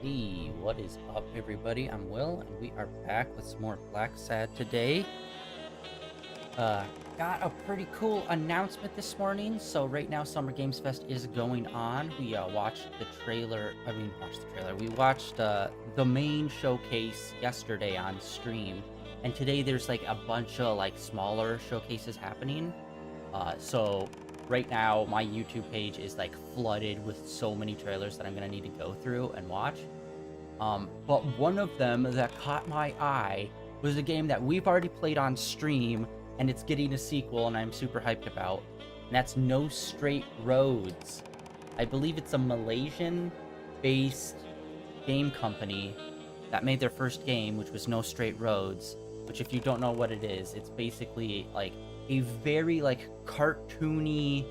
Hey, what is up, everybody? I'm Will, and we are back with some more Blacksad today. Uh, got a pretty cool announcement this morning. So right now, Summer Games Fest is going on. We watched the trailer. We watched the main showcase yesterday on stream, and today there's like a bunch of like smaller showcases happening. So right now, my YouTube page is like flooded with so many trailers that I'm gonna need to go through and watch. But one of them that caught my eye was a game that we've already played on stream, and it's getting a sequel, and I'm super hyped about. And that's No Straight Roads. I believe it's a Malaysian-based game company that made their first game, which was No Straight Roads. Which, if you don't know what it is, it's basically like a very like cartoony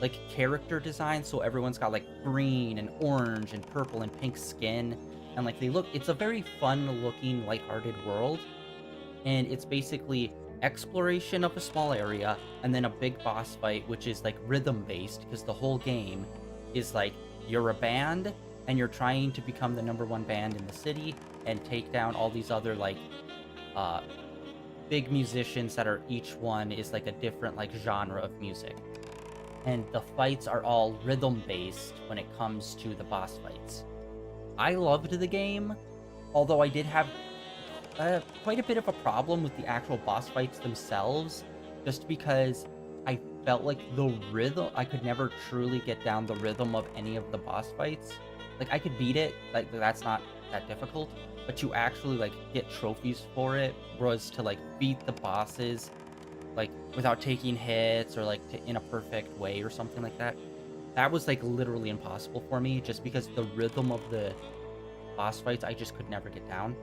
like character design, so everyone's got like green and orange and purple and pink skin, and like it's a very fun looking lighthearted world, and it's basically exploration of a small area and then a big boss fight, which is like rhythm based, because the whole game is like you're a band and you're trying to become the #1 band in the city and take down all these other like uh big musicians that are each one is like a different like genre of music, and the fights are all rhythm based when it comes to the boss fights. I loved the game, although I did have quite a bit of a problem with the actual boss fights themselves, just because I felt like the rhythm, I could never truly get down the rhythm of any of the boss fights. Like, I could beat it, like, that's not that difficult, but to actually, like, get trophies for it was to, like, beat the bosses like without taking hits or like in a perfect way or something like that. That was like literally impossible for me, just because the rhythm of the boss fights I just could never get down.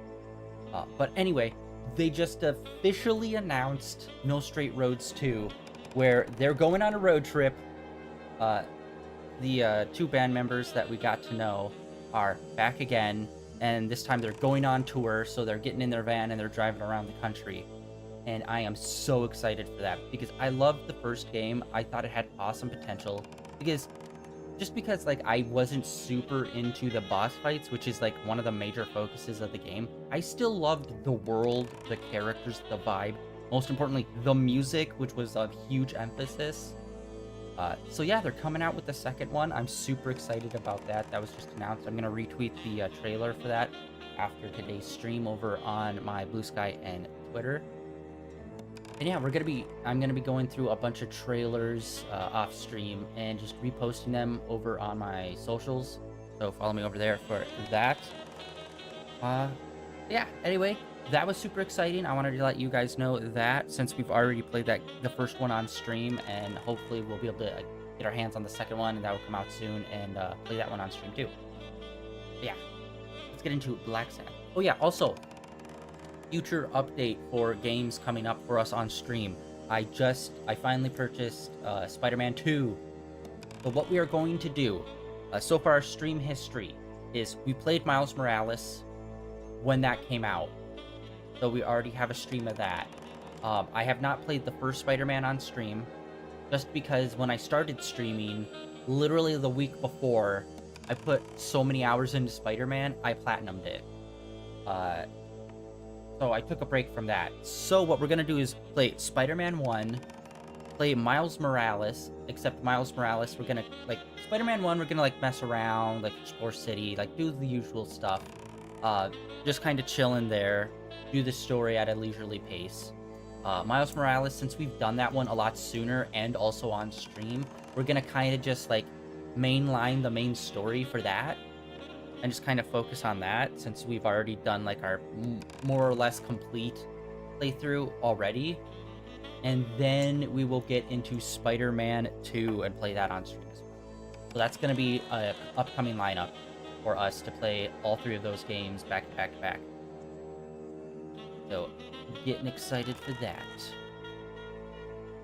But anyway, they just officially announced No Straight Roads 2, where they're going on a road trip. Uh, the two band members that we got to know are back again, and this time they're going on tour, so they're getting in their van and they're driving around the country. And I am so excited for that, because I loved the first game. I thought it had awesome potential, because like I wasn't super into the boss fights, which is like one of the major focuses of the game. I still loved the world, the characters, the vibe, most importantly the music, which was a huge emphasis. So yeah, they're coming out with the second one. I'm super excited about that. That was just announced. I'm gonna retweet the trailer for that after today's stream over on my Blue Sky and Twitter. And yeah, I'm gonna be going through a bunch of trailers off stream and just reposting them over on my socials. So follow me over there for that. Uh, yeah. Anyway, that was super exciting. I wanted to let you guys know that, since we've already played the first one on stream, and hopefully we'll be able to get our hands on the second one, and that will come out soon, and play that one on stream too. But yeah, let's get into Blacksad. Oh yeah, also, future update for games coming up for us on stream. I finally purchased Spider-Man 2. So what we are going to do, so far our stream history is we played Miles Morales when that came out. So we already have a stream of that. I have not played the first Spider-Man on stream, just because when I started streaming, literally the week before, I put so many hours into Spider-Man, I platinumed it. So I took a break from that. So what we're gonna do is play Spider-Man 1, play Miles Morales, except Miles Morales, we're gonna, like, Spider-Man 1, we're gonna, like, mess around, like, explore city, like, do the usual stuff. Just kind of chill in there, do the story at a leisurely pace. Miles Morales, since we've done that one a lot sooner and also on stream, we're gonna kind of just, like, mainline the main story for that, and just kind of focus on that, since we've already done like our more or less complete playthrough already. And then we will get into Spider-Man 2 and play that on stream as well. So that's going to be an upcoming lineup for us to play all three of those games back to back to back. So getting excited for that.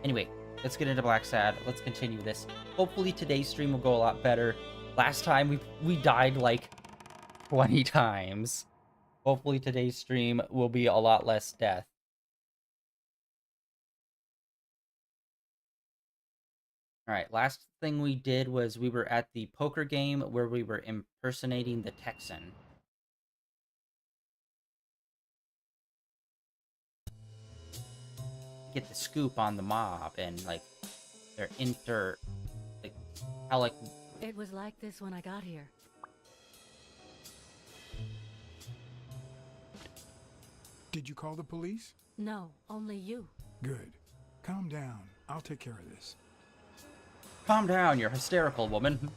Anyway, let's get into Blacksad. Let's continue this. Hopefully today's stream will go a lot better. Last time we died like 20 times. Hopefully today's stream will be a lot less death. Alright, last thing we did was we were at the poker game where we were impersonating the Texan. get the scoop on the mob and like their like how like It was like this when I got here. Did you call the police? No, only you. Good. Calm down. I'll take care of this. calm down, you're hysterical, woman.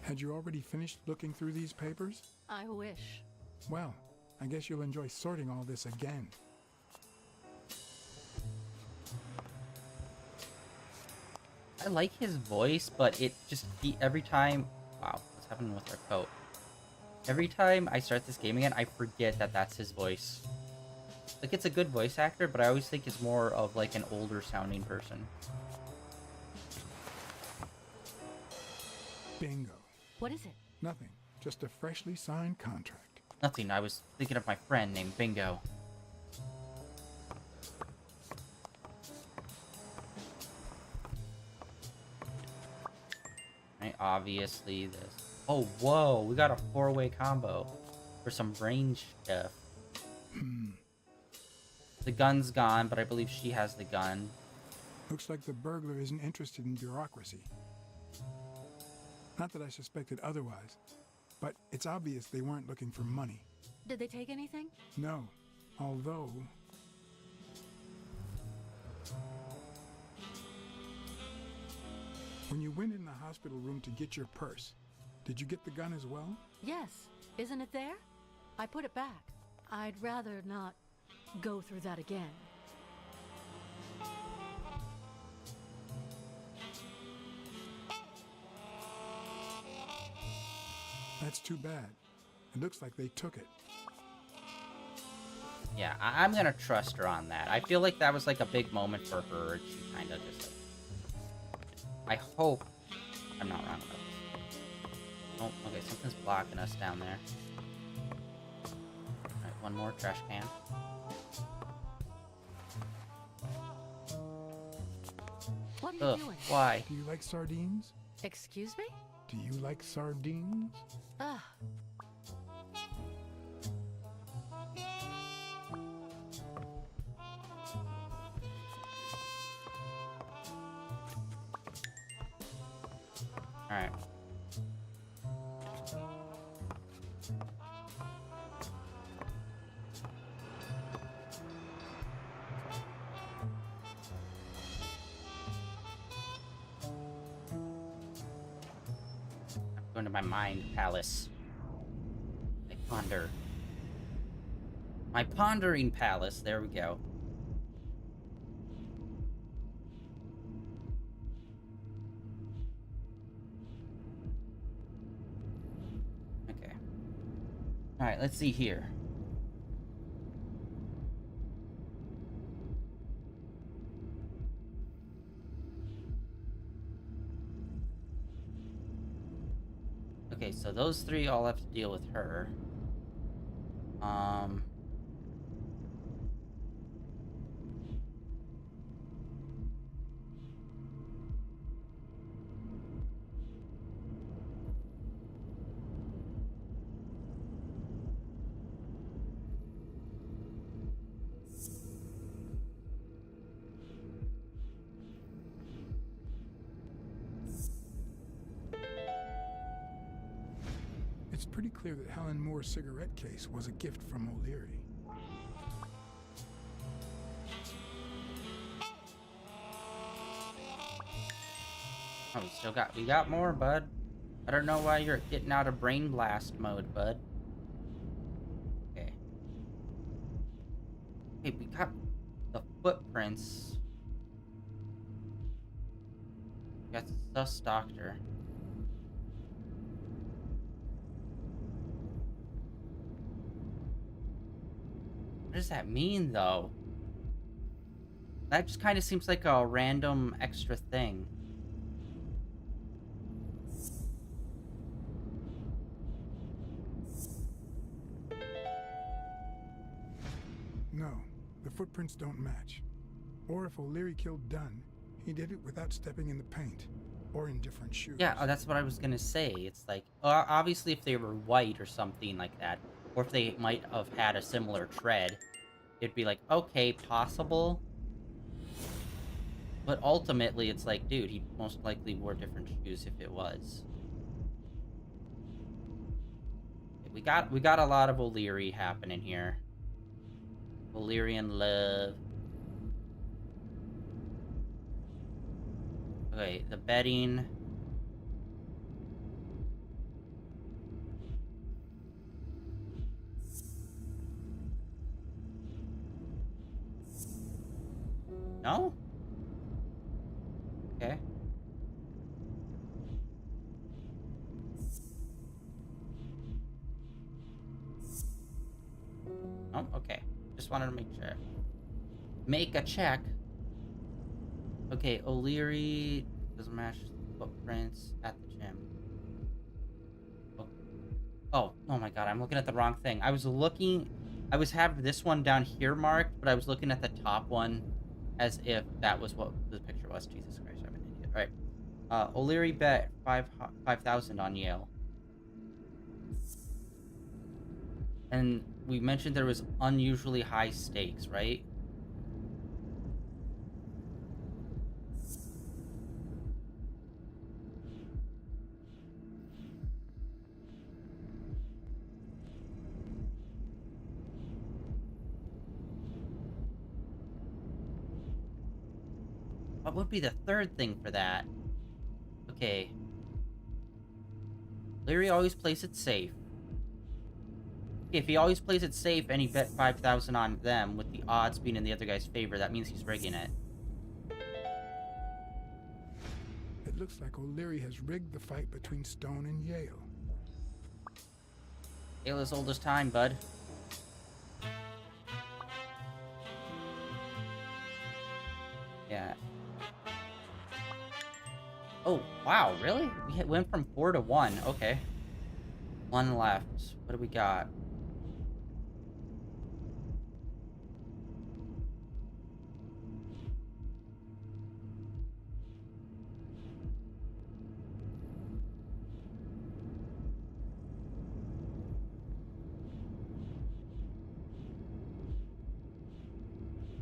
Had you already finished looking through these papers? I wish. Well, I guess you'll enjoy sorting all this again. I like his voice, but it just every time. Wow, what's happening with our coat? Every time I start this game again, I forget that that's his voice. Like, it's a good voice actor, but I always think it's more of like an older sounding person. Bingo. What is it? Nothing. Just a freshly signed contract. Nothing. I was thinking of my friend named Bingo. Right, obviously this. Oh, whoa! We got a 4-way combo for some range stuff. The gun's gone, but I believe she has the gun. Looks like the burglar isn't interested in bureaucracy. Not that I suspected otherwise, but it's obvious they weren't looking for money. Did they take anything? No, although... When you went in the hospital room to get your purse, did you get the gun as well? Yes. Isn't it there? I put it back. I'd rather not go through that again. That's too bad. It looks like they took it. Yeah, I'm gonna trust her on that. I feel like that was like a big moment for her. And she kind of just like... I hope I'm not wrong about this. Oh, okay, something's blocking us down there. Alright, one more trash can. What are you Ugh, doing? why? Do you like sardines? Excuse me? Do you like sardines? Ugh. Alright. Going to my mind palace. I ponder. My pondering palace. There we go. Okay. Alright, let's see here. Okay, so those three all have to deal with her. It's pretty clear that Helen Moore's cigarette case was a gift from O'Leary. Oh, we got more, bud. I don't know why you're getting out of brain blast mode, bud. Okay. Okay, we got the footprints. We got the sus doctor. What does that mean, though? That just kind of seems like a random extra thing. No, the footprints don't match. Or if O'Leary killed Dunn, he did it without stepping in the paint, or in different shoes. Yeah, that's what I was gonna say. It's like, obviously if they were white or something like that, or if they might have had a similar tread, it'd be like, okay, possible. But ultimately, it's like, dude, he most likely wore different shoes if it was. We got a lot of O'Leary happening here. O'Learyan love. Okay, the bedding. No? Okay. Oh, okay. Just wanted to make sure. Make a check. Okay, O'Leary doesn't match footprints at the gym. Oh my god, I'm looking at the wrong thing. I was having this one down here marked, but I was looking at the top one as if that was what the picture was. Jesus Christ, I'm an idiot. All right. O'Leary bet 5,000 on Yale. And we mentioned there was unusually high stakes, right? What would be the third thing for that? Okay. Leary always plays it safe. If he always plays it safe and he bet 5,000 on them, with the odds being in the other guy's favor, that means he's rigging it. It looks like O'Leary has rigged the fight between Stone and Yale. Yale is old as time, bud. Yeah. Oh, wow, really? We went from 4 to 1. Okay. One left. What do we got?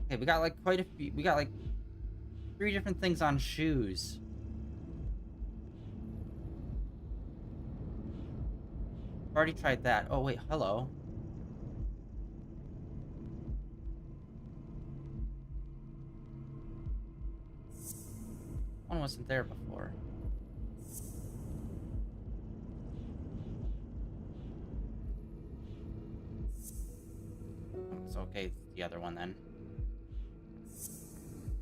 Okay, we got like quite a few. We got like 3 different things on shoes. Already tried that. Oh, wait, hello. One wasn't there before. It's okay, it's the other one then.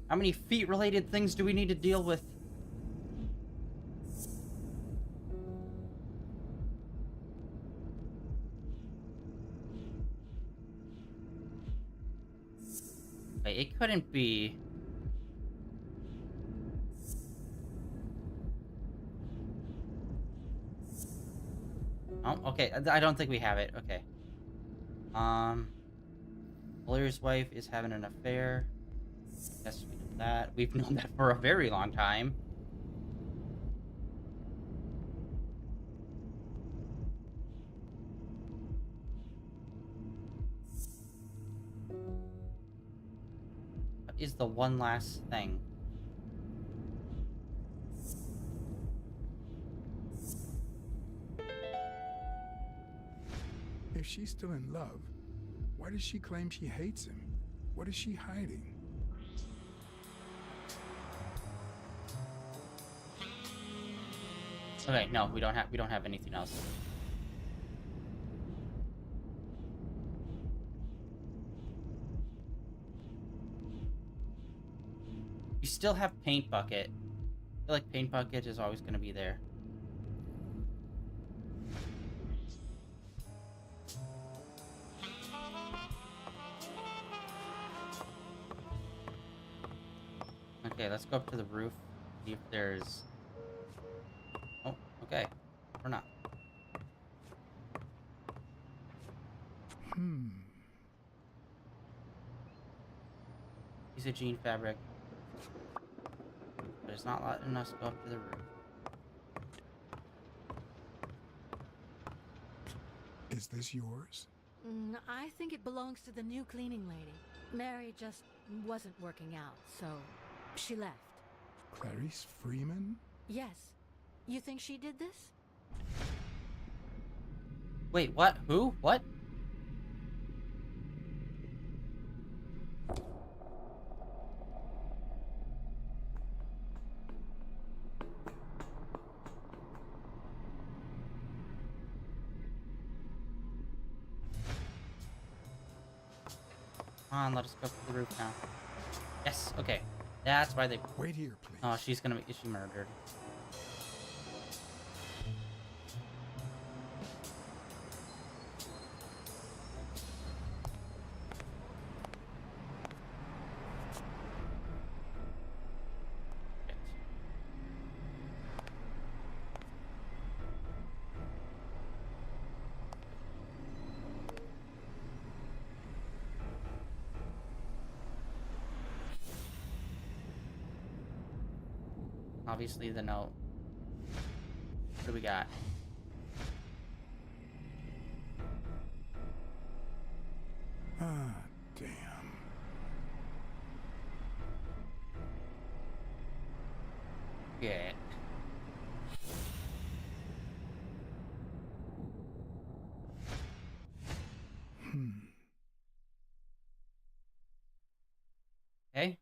How many feet-related things do we need to deal with? Wait, it couldn't be... Oh, okay, I don't think we have it. Okay. Blair's wife is having an affair. Yes, we know that. We've known that for a very long time. What is the one last thing? If she's still in love, why does she claim she hates him? What is she hiding? Okay, no, we don't have anything else. We still have Paint Bucket. I feel like Paint Bucket is always going to be there. Okay, let's go up to the roof. See if there's... Oh, okay. Or not. Piece of jean fabric. But it's not letting us go up to the roof. Is this yours? I think it belongs to the new cleaning lady. Mary just wasn't working out, so she left. Clarice Freeman? Yes. You think she did this? Wait, what? Who? What? Come on, let us go to the roof now. Yes, okay. That's why they... Wait here, please. Oh, she's gonna be... Is she murdered? Shit. Obviously, the note. What do we got? Ah, damn. Yeah. Okay.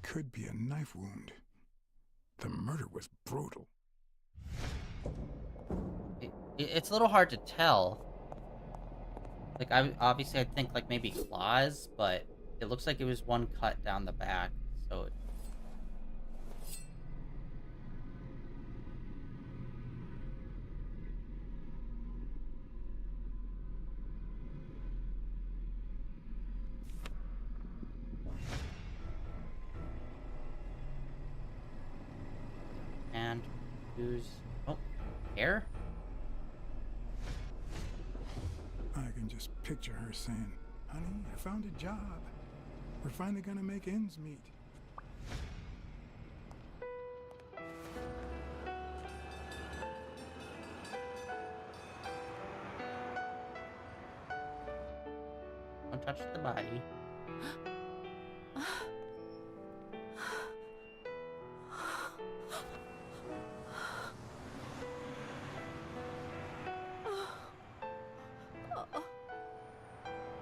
Could be a knife wound. The murder was brutal. It's a little hard to tell. Like, obviously I'd think, like, maybe claws, but it looks like it was one cut down the back, so... And use... Oh, hair? I can just picture her saying, "Honey, I found a job. We're finally gonna make ends meet." Don't touch the body.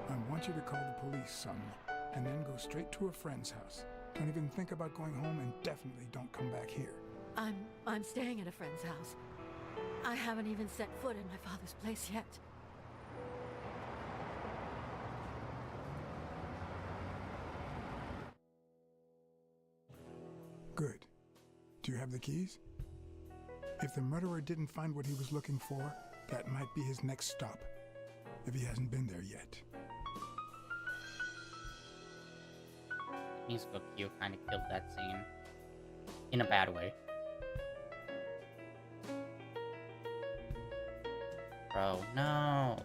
I want you to call the police, son, and then go straight to a friend's house. Don't even think about going home, and definitely don't come back here. I'm staying at a friend's house. I haven't even set foot in my father's place yet. Good. Do you have the keys? If the murderer didn't find what he was looking for, that might be his next stop, if he hasn't been there yet. Musical cue kind of killed that scene. In a bad way. Bro, no!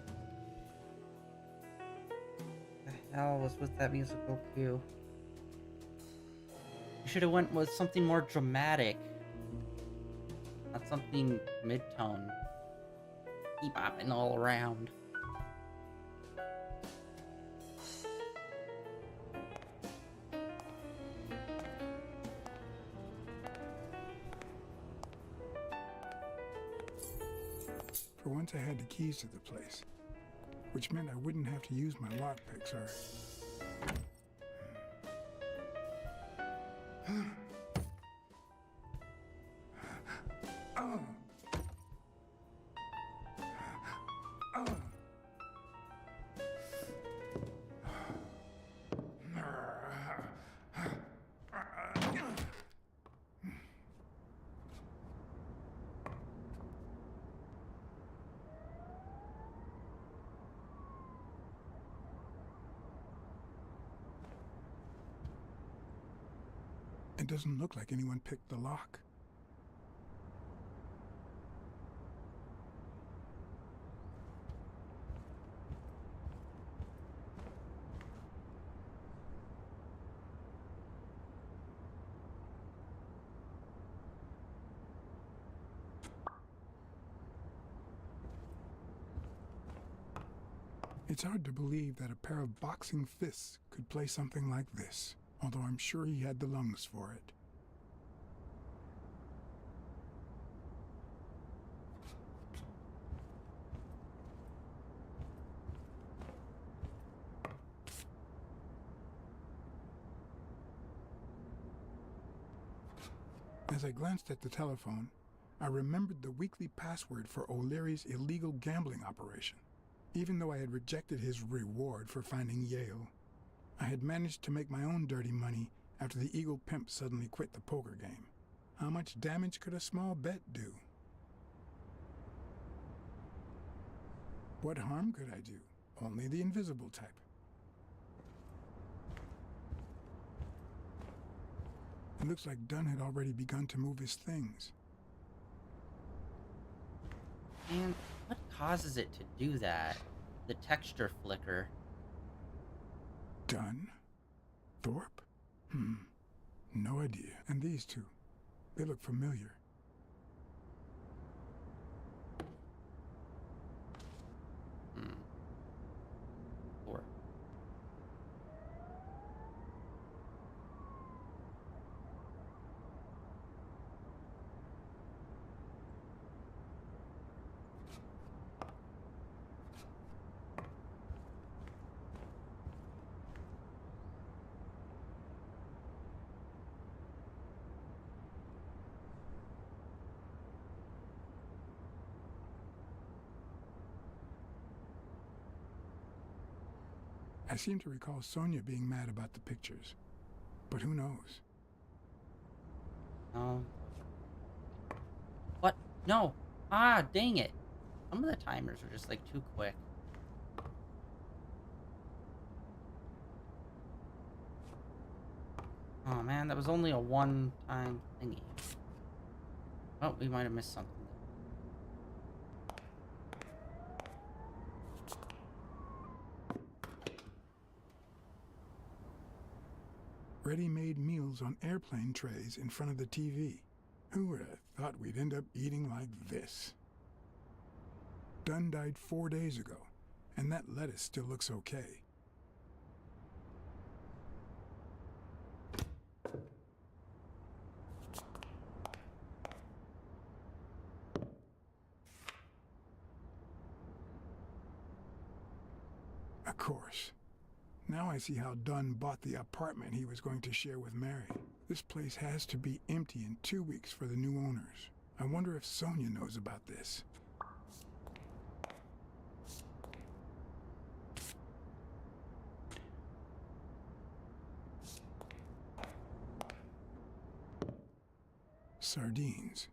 What the hell was with that musical cue? You should have went with something more dramatic. Not something mid-tone. Bebopping all around. For once I had the keys to the place, which meant I wouldn't have to use my lockpicks or... Oh. Oh. It doesn't look like anyone picked the lock. It's hard to believe that a pair of boxing fists could play something like this, although I'm sure he had the lungs for it. As I glanced at the telephone, I remembered the weekly password for O'Leary's illegal gambling operation. Even though I had rejected his reward for finding Yale, I had managed to make my own dirty money after the Eagle Pimp suddenly quit the poker game. How much damage could a small bet do? What harm could I do? Only the invisible type. It looks like Dunn had already begun to move his things. And what causes it to do that? The texture flicker. Dunn? Thorpe? No idea. And these two, they look familiar. Thorpe. I seem to recall Sonia being mad about the pictures, but who knows? Oh. What? No. Ah, dang it. Some of the timers are just like too quick. Oh man, that was only a one-time thingy. Oh, we might have missed something. Ready-made meals on airplane trays in front of the TV. Who would have thought we'd end up eating like this? Dunn died 4 days ago, and that lettuce still looks okay. Of course. Now I see how Dunn bought the apartment he was going to share with Mary. This place has to be empty in 2 weeks for the new owners. I wonder if Sonia knows about this. Sardines.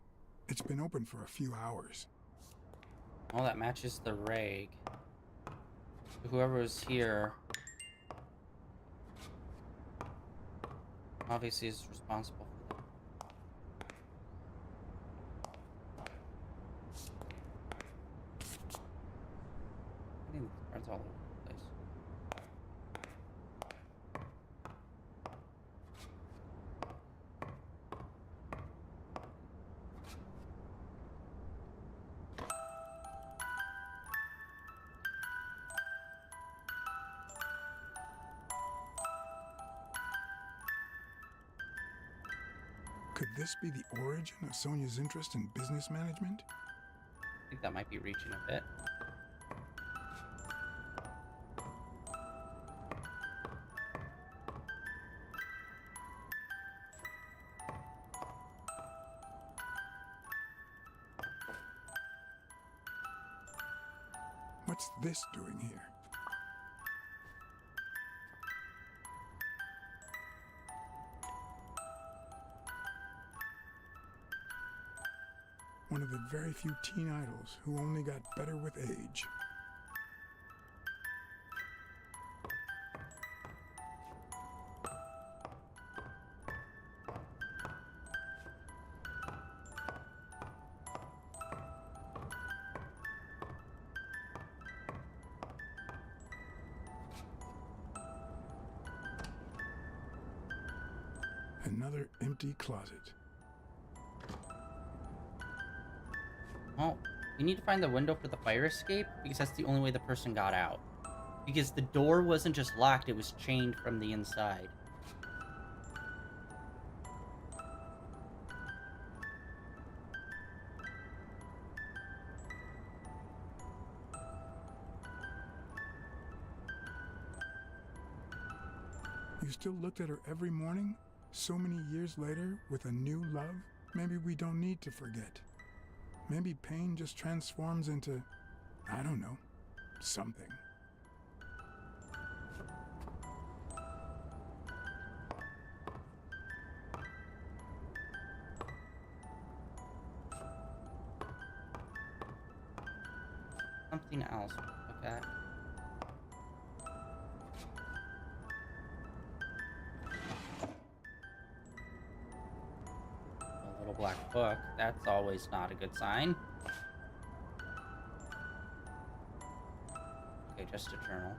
It's been open for a few hours. Oh, that matches the reg. Whoever was here obviously is responsible for that. I think the cards all over the place. Could this be the origin of Sonia's interest in business management? I think that might be reaching a bit. What's this doing here? One of the very few teen idols who only got better with age. Another empty closet. Well, we need to find the window for the fire escape because that's the only way the person got out. Because the door wasn't just locked, it was chained from the inside. You still looked at her every morning? So many years later, with a new love? Maybe we don't need to forget. Maybe pain just transforms into, I don't know, something. Something else. Look at. A little black book. That's always not a good sign. Okay, just a journal.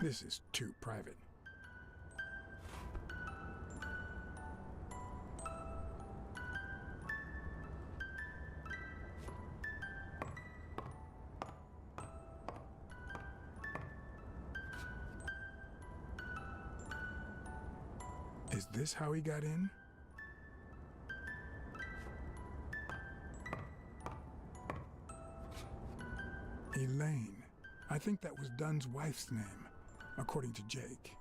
This is too private. Is this how he got in? Elaine. I think that was Dunn's wife's name, according to Jake.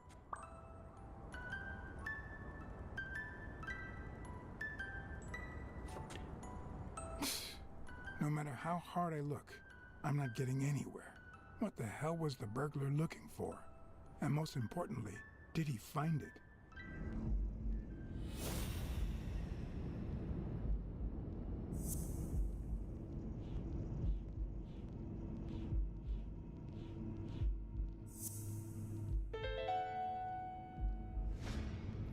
No matter how hard I look, I'm not getting anywhere. What the hell was the burglar looking for? And most importantly, did he find it?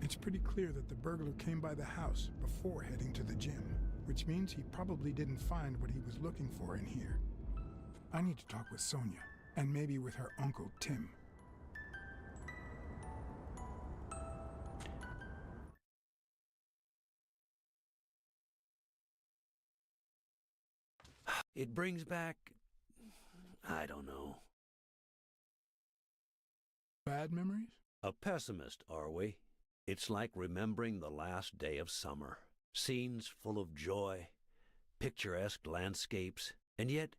It's pretty clear that the burglar came by the house before heading to the gym, which means he probably didn't find what he was looking for in here. I need to talk with Sonia, and maybe with her uncle Tim. It brings back, I don't know. Bad memories? A pessimist, are we? It's like remembering the last day of summer. Scenes full of joy, picturesque landscapes, and yet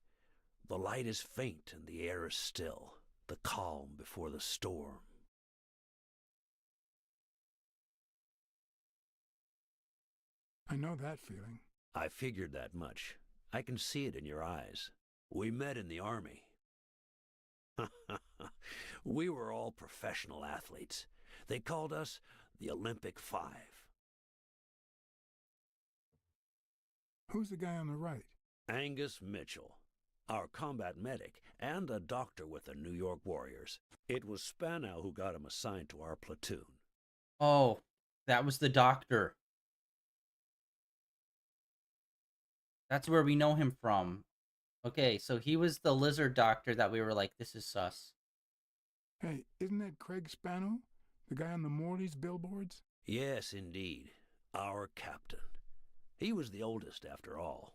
the light is faint and the air is still, the calm before the storm. I know that feeling. I figured that much. I can see it in your eyes. We met in the Army. We were all professional athletes. They called us the Olympic Five. Who's the guy on the right? Angus Mitchell, our combat medic, and a doctor with the New York Warriors. It was Spanow who got him assigned to our platoon. Oh, that was the doctor. That's where we know him from. Okay, so he was the lizard doctor that we were like, this is sus. Hey, isn't that Craig Spano? The guy on the Morley's billboards? Yes, indeed. Our captain. He was the oldest, after all,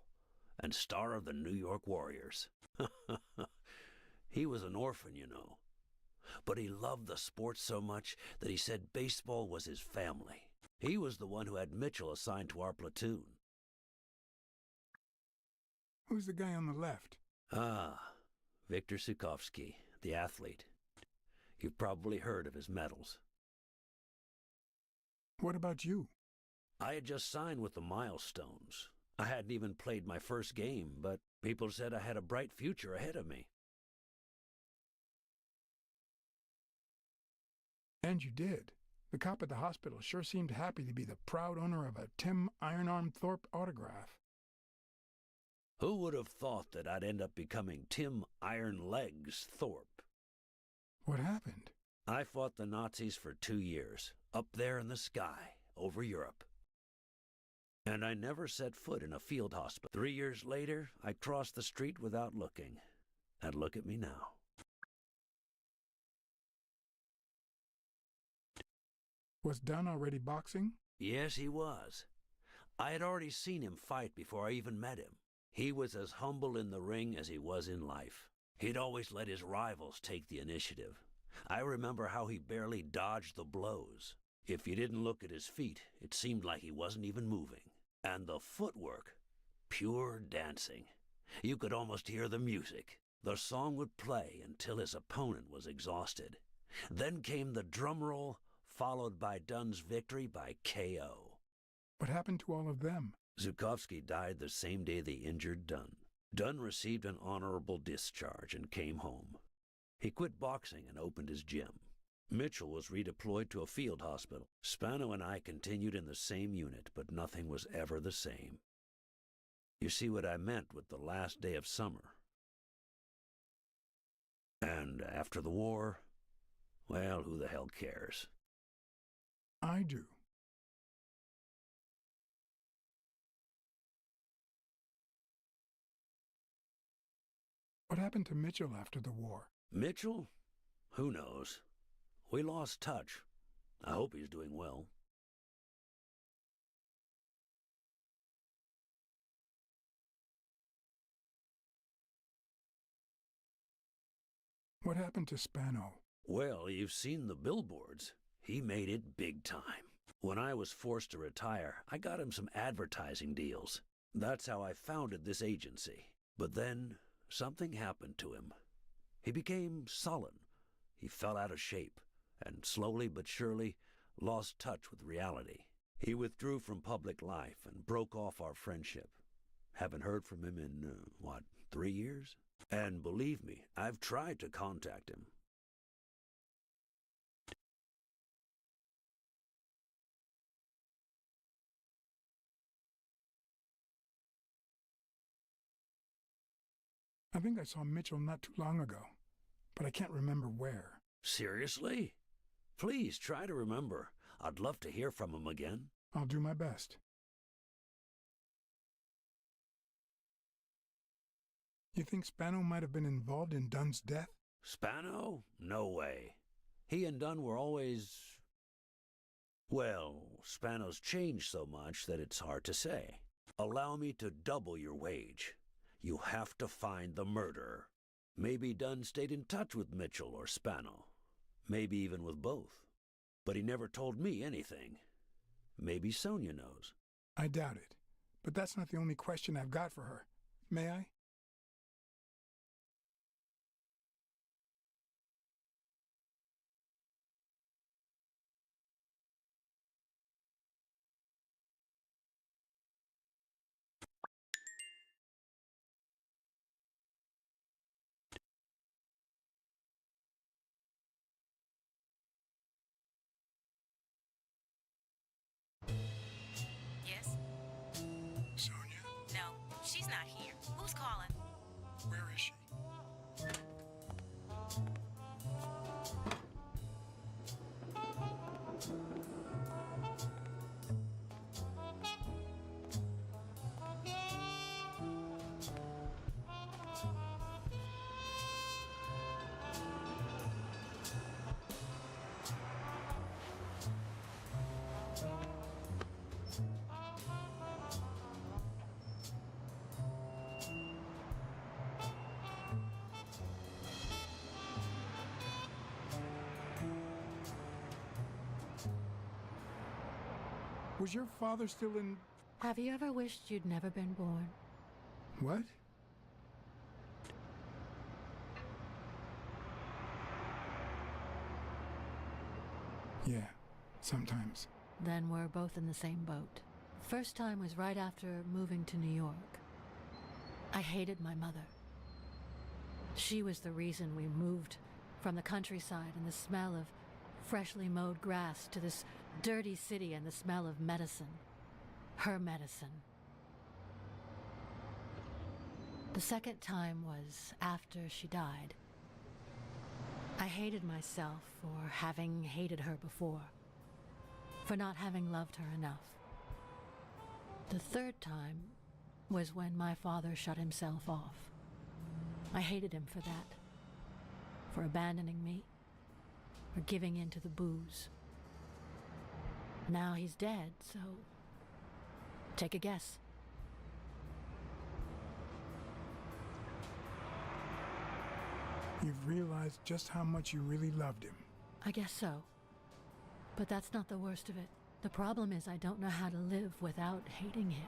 and star of the New York Warriors. He was an orphan, you know. But he loved the sport so much that he said baseball was his family. He was the one who had Mitchell assigned to our platoon. Who's the guy on the left? Ah, Viktor Sukovsky, the athlete. You've probably heard of his medals. What about you? I had just signed with the Milestones. I hadn't even played my first game, but people said I had a bright future ahead of me. And you did. The cop at the hospital sure seemed happy to be the proud owner of a Tim Ironarm Thorpe autograph. Who would have thought that I'd end up becoming Tim Iron Legs Thorpe? What happened? I fought the Nazis for 2 years, up there in the sky, over Europe. And I never set foot in a field hospital. 3 years later, I crossed the street without looking. And look at me now. Was Dunn already boxing? Yes, he was. I had already seen him fight before I even met him. He was as humble in the ring as he was in life. He'd always let his rivals take the initiative. I remember how he barely dodged the blows. If you didn't look at his feet, it seemed like he wasn't even moving. And the footwork, pure dancing. You could almost hear the music. The song would play until his opponent was exhausted. Then came the drum roll, followed by Dunn's victory by KO. What happened to all of them? Zhukovsky died the same day they injured Dunn. Dunn received an honorable discharge and came home. He quit boxing and opened his gym. Mitchell was redeployed to a field hospital. Spano and I continued in the same unit, but nothing was ever the same. You see what I meant with the last day of summer. And after the war, well, who the hell cares? I do. What happened to Mitchell after the war? Mitchell? Who knows? We lost touch. I hope he's doing well. What happened to Spano? Well, you've seen the billboards. He made it big time. When I was forced to retire, I got him some advertising deals. That's how I founded this agency. But then, something happened to him. He became sullen. He fell out of shape, and slowly but surely lost touch with reality. He withdrew from public life and broke off our friendship. Haven't heard from him in, 3 years? And believe me, I've tried to contact him. I think I saw Mitchell not too long ago, but I can't remember where. Seriously? Please try to remember. I'd love to hear from him again. I'll do my best. You think Spano might have been involved in Dunn's death? Spano? No way. He and Dunn were always... Well, Spano's changed so much that it's hard to say. Allow me to double your wage. You have to find the murderer. Maybe Dunn stayed in touch with Mitchell or Spano. Maybe even with both. But he never told me anything. Maybe Sonia knows. I doubt it. But that's not the only question I've got for her. May I? Yes? Sonia? No, she's not here. Who's calling? Where is she? Was your father still in... Have you ever wished you'd never been born? What? Yeah, sometimes. Then we're both in the same boat. First time was right after moving to New York. I hated my mother. She was the reason we moved from the countryside and the smell of freshly mowed grass to this dirty city and the smell of medicine. Her medicine. The second time was after she died. I hated myself for having hated her before, for not having loved her enough. The third time was when my father shut himself off. I hated him for that. For abandoning me. For giving in to the booze. Now he's dead, so take a guess. You've realized just how much you really loved him. I guess so. But that's not the worst of it. The problem is I don't know how to live without hating him.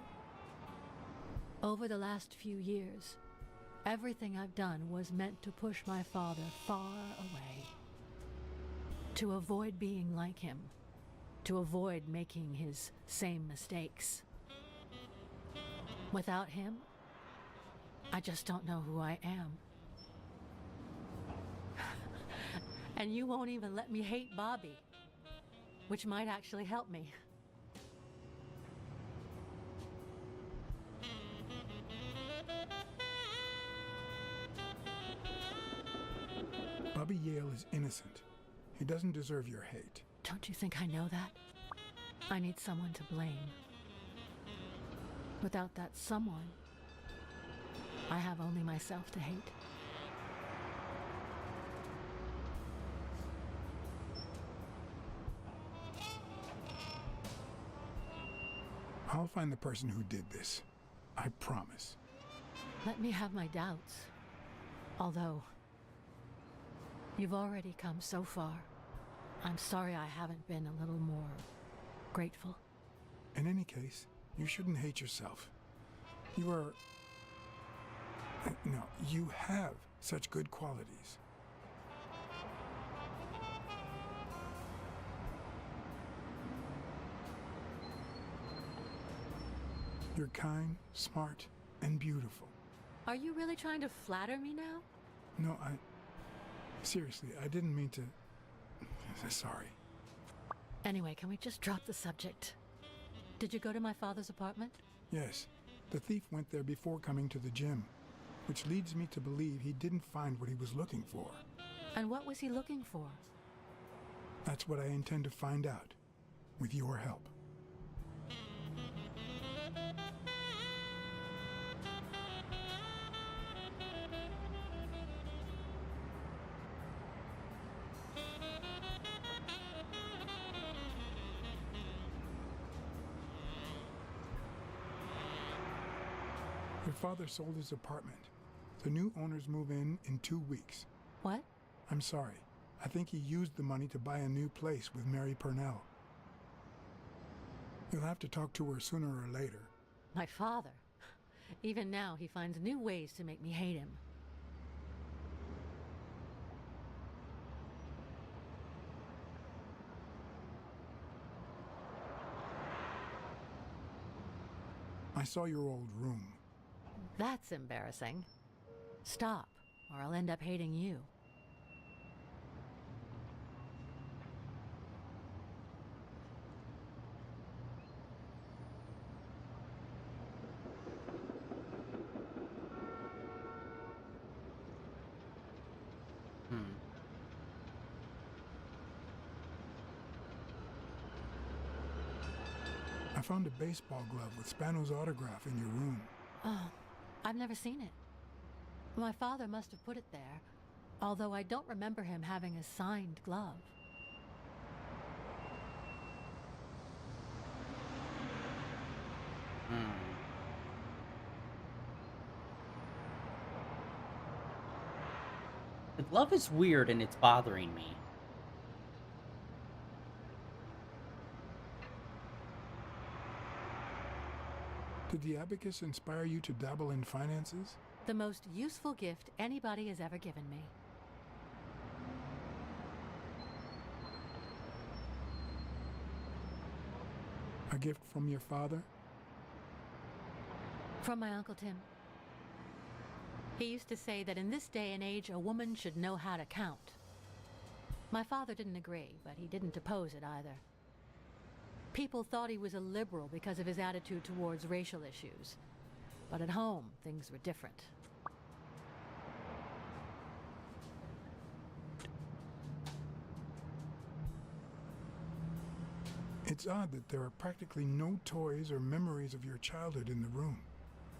Over the last few years, everything I've done was meant to push my father far away. To avoid being like him. To avoid making his same mistakes. Without him, I just don't know who I am. And you won't even let me hate Bobby, which might actually help me. Bobby Yale is innocent. He doesn't deserve your hate. Don't you think I know that? I need someone to blame. Without that someone, I have only myself to hate. I'll find the person who did this. I promise. Let me have my doubts. Although, you've already come so far. I'm sorry I haven't been a little more grateful. In any case, you shouldn't hate yourself. You are... No, you have such good qualities. You're kind, smart, and beautiful. Are you really trying to flatter me now? No, seriously, I didn't mean to... Sorry. Anyway, can we just drop the subject? Did you go to my father's apartment? Yes, the thief went there before coming to the gym, which leads me to believe he didn't find what he was looking for. And what was he looking for? That's what I intend to find out, with your help. Your father sold his apartment. The new owners move in 2 weeks. What? I'm sorry. I think he used the money to buy a new place with Mary Purnell. You'll have to talk to her sooner or later. My father. Even now, he finds new ways to make me hate him. I saw your old room. That's embarrassing. Stop, or I'll end up hating you. I found a baseball glove with Spano's autograph in your room. Oh, I've never seen it. My father must have put it there, although I don't remember him having a signed glove. The glove is weird and it's bothering me. Did the abacus inspire you to dabble in finances? The most useful gift anybody has ever given me. A gift from your father? From my Uncle Tim. He used to say that in this day and age, a woman should know how to count. My father didn't agree, but he didn't oppose it either. People thought he was a liberal because of his attitude towards racial issues. But at home, things were different. It's odd that there are practically no toys or memories of your childhood in the room,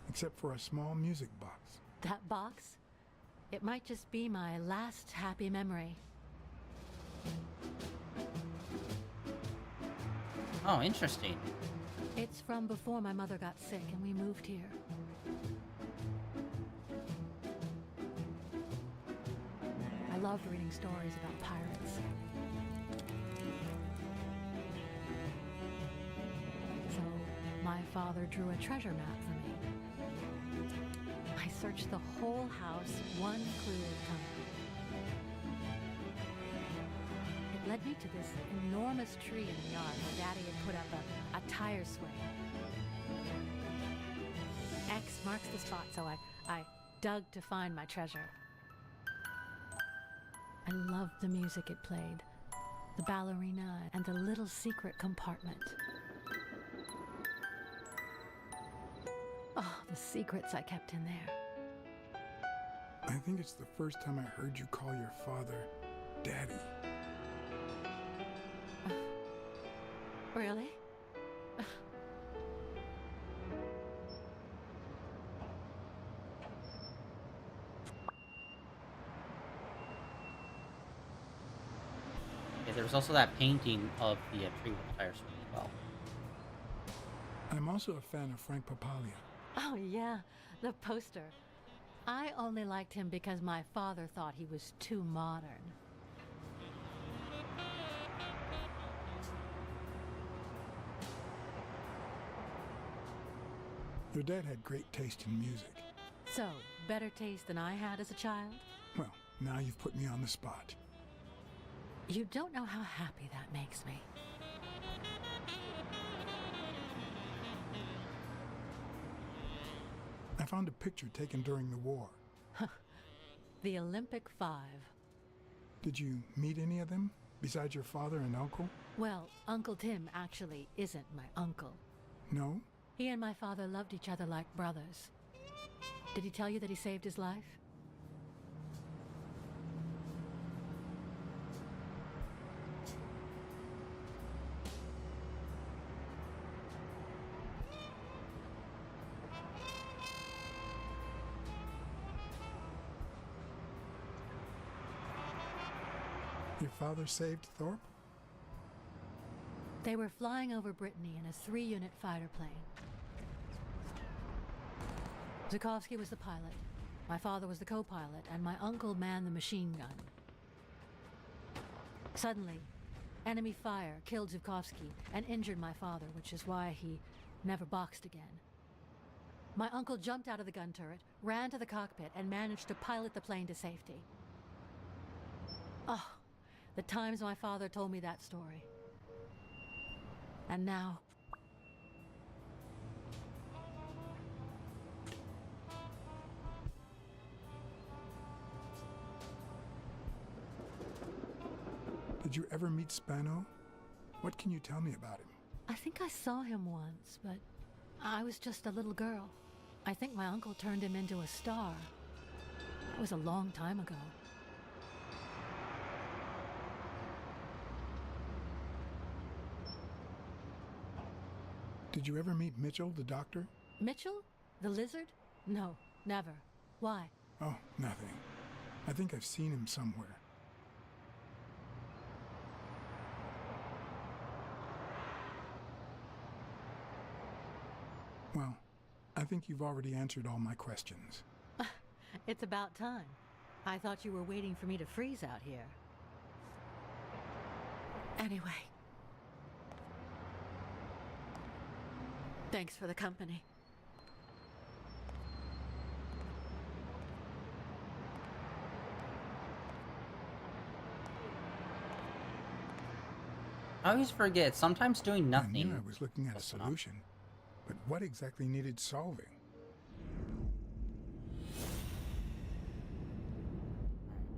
except for a small music box. That box? It might just be my last happy memory. Oh, interesting. It's from before my mother got sick and we moved here. I loved reading stories about pirates. So, my father drew a treasure map for me. I searched the whole house, one clue at a time. It led me to this enormous tree in the yard where Daddy had put up a tire swing. X marks the spot, so I dug to find my treasure. I loved the music it played, the ballerina, and the little secret compartment. Oh, the secrets I kept in there. I think it's the first time I heard you call your father Daddy. Really? Yeah, there was also that painting of the tree with the tire swing as well. I'm also a fan of Frank Papalia. Oh, yeah, the poster. I only liked him because my father thought he was too modern. Your dad had great taste in music. So, better taste than I had as a child? Well, now you've put me on the spot. You don't know how happy that makes me. I found a picture taken during the war. The Olympic Five. Did you meet any of them, besides your father and uncle? Well, Uncle Tim actually isn't my uncle. No? He and my father loved each other like brothers. Did he tell you that he saved his life? Your father saved Thorpe? They were flying over Brittany in a 3-unit fighter plane. Zukovsky was the pilot, my father was the co-pilot, and my uncle manned the machine gun. Suddenly, enemy fire killed Zukovsky and injured my father, which is why he never boxed again. My uncle jumped out of the gun turret, ran to the cockpit, and managed to pilot the plane to safety. Oh, the times my father told me that story. And now... Did you ever meet Spano? What can you tell me about him? I think I saw him once, but I was just a little girl. I think my uncle turned him into a star. That was a long time ago. Did you ever meet Mitchell, the doctor? Mitchell? The lizard? No, never. Why? Oh, nothing. I think I've seen him somewhere. Well, I think you've already answered all my questions. It's about time. I thought you were waiting for me to freeze out here. Anyway. Thanks for the company. I always forget, sometimes doing I nothing. knew I was looking at a solution, but what exactly needed solving?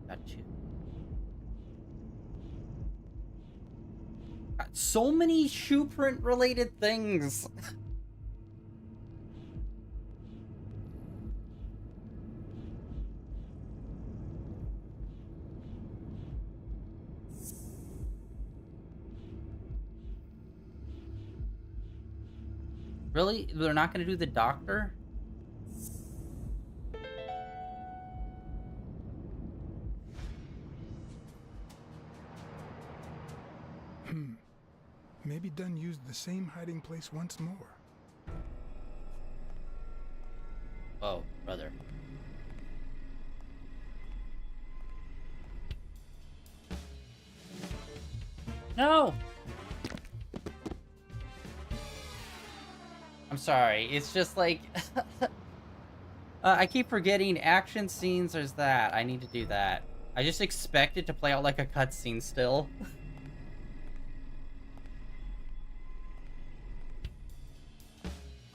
Got you. Got so many shoe print related things. Really? They're not going to do the doctor? Maybe Dunn used the same hiding place once more. Oh, brother. No! I'm sorry. It's just like... I keep forgetting action scenes. There's that. I need to do that. I just expect it to play out like a cutscene still.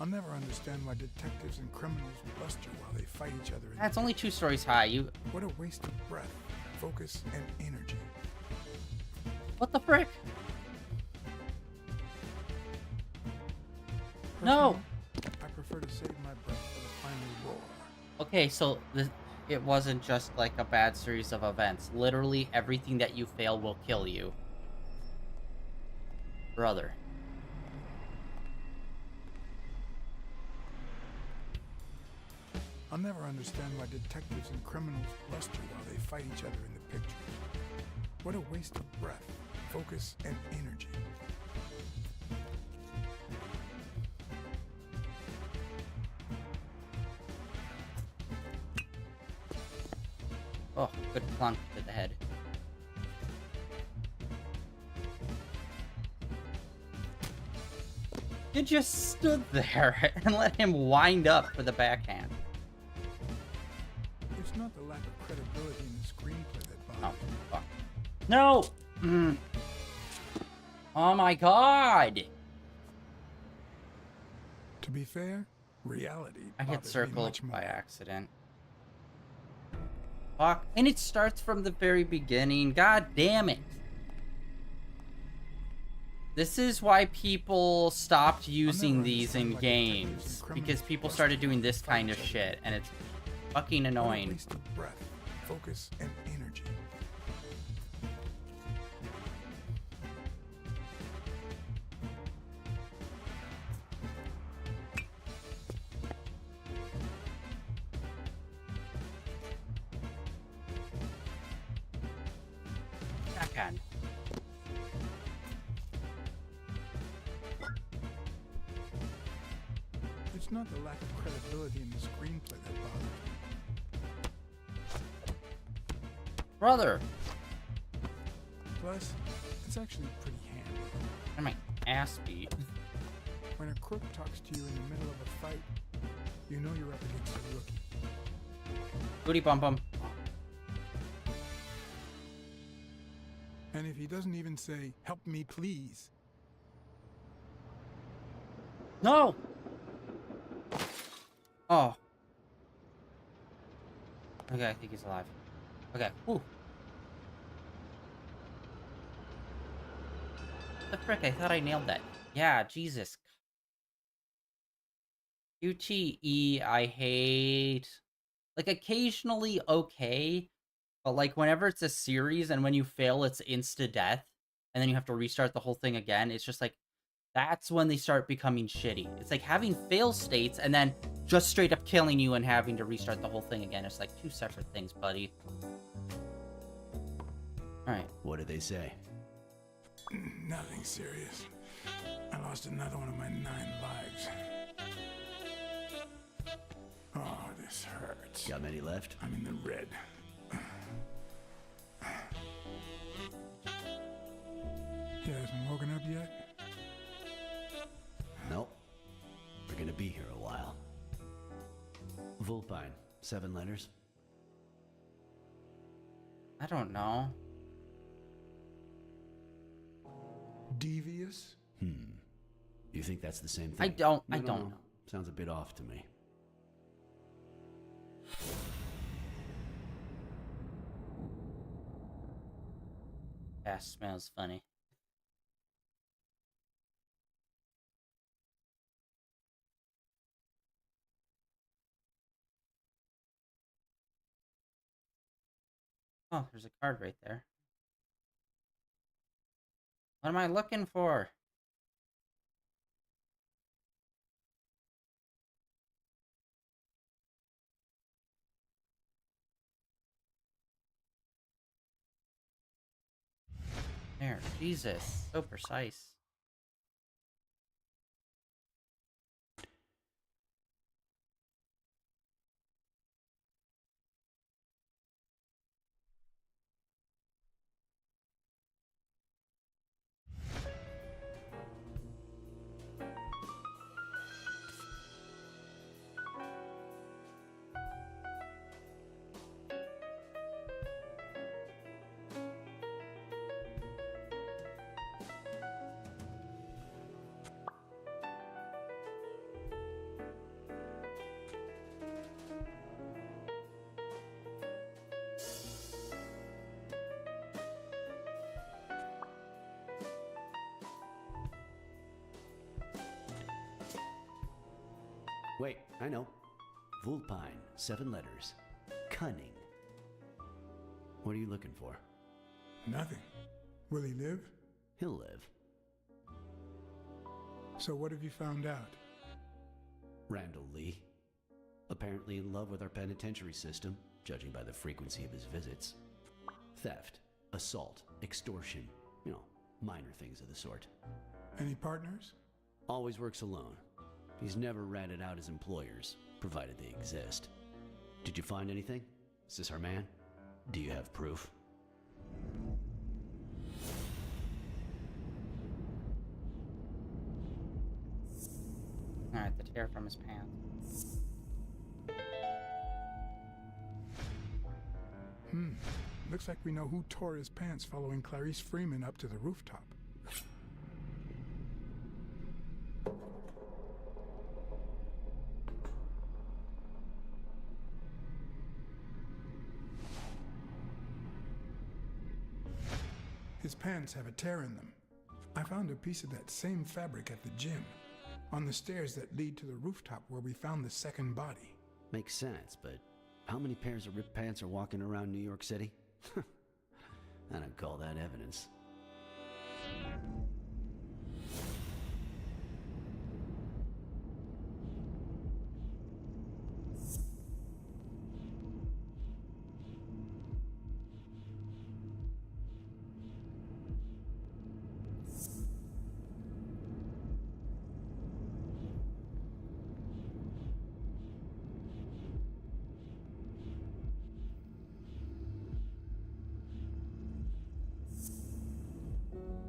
I'll never understand why detectives and criminals bluster while they fight each other. That's only 2 stories high. What a waste of breath, focus, and energy. What the frick? No! I prefer to save my breath for the final roar. Okay, so it wasn't just like a bad series of events. Literally everything that you fail will kill you. Brother. I'll never understand why detectives and criminals bluster while they fight each other in the pictures. What a waste of breath, focus, and energy. Oh, good plunk to the head. You just stood there and let him wind up for the backhand. It's not the lack of credibility in the screenplay that bothers me. Fuck. No! Oh my god! To be fair, reality I hit bothers me circle much more. by accident. Fuck. And it starts from the very beginning. God damn it. This is why people stopped using these in games. Because people started doing this kind of shit. And it's fucking What a annoying. waste of breath, focus, and energy. Backhand. It's not the lack of credibility in the screenplay that bothers me. Brother. Plus, it's actually pretty handy. And my ass beat. When a crook talks to you in the middle of a fight, you know you're up against a rookie. Booty bum bum. And if he doesn't even say, "Help me, please," No! Oh. Okay, I think he's alive. Okay, whew. What the frick? I thought I nailed that. Yeah, Jesus. QTE, I hate. Like, occasionally okay, but like, whenever it's a series and when you fail, it's insta-death, and then you have to restart the whole thing again, it's just like, that's when they start becoming shitty. It's like having fail states and then just straight up killing you and having to restart the whole thing again. It's like 2 separate things, buddy. Alright. What did they say? nothing serious. I lost another one of my 9 lives. Oh, this hurts. Got many left? I'm in the red. He hasn't woken up yet? Nope. We're gonna be here a while. Vulpine, 7 letters. I don't know. Devious? You think that's the same thing? I don't No. know. Sounds a bit off to me. Gas smells funny. Oh, there's a card right there. What am I looking for? There, Jesus, so precise. Wait, I know. Vulpine, 7 letters. Cunning. What are you looking for? Nothing. Will he live? He'll live. So what have you found out? Randall Lee. Apparently in love with our penitentiary system, judging by the frequency of his visits. Theft, assault, extortion. Minor things of the sort. Any partners? Always works alone. He's never ratted out his employers, provided they exist. Did you find anything? Is this our man? Do you have proof? Alright, the tear from his pants. Looks like we know who tore his pants following Clarice Freeman up to the rooftop. His pants have a tear in them. I found a piece of that same fabric at the gym, on the stairs that lead to the rooftop where we found the second body. Makes sense, but how many pairs of ripped pants are walking around New York City? I don't call that evidence.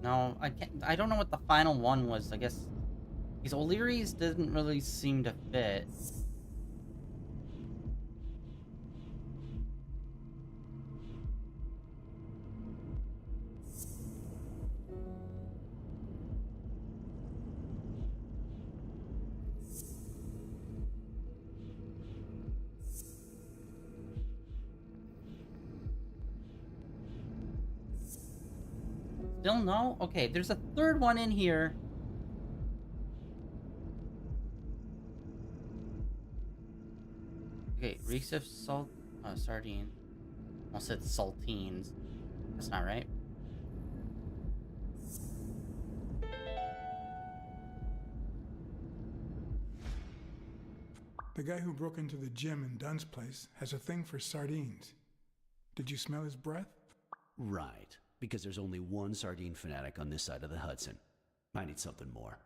No, I can't. I don't know what the final one was. I guess these O'Leary's didn't really seem to fit. Still no? Okay, there's a third one in here. Okay, reeks of sardine. Almost said saltines. That's not right. The guy who broke into the gym in Dunn's place has a thing for sardines. Did you smell his breath? Right, because there's only one sardine fanatic on this side of the Hudson. I need something more.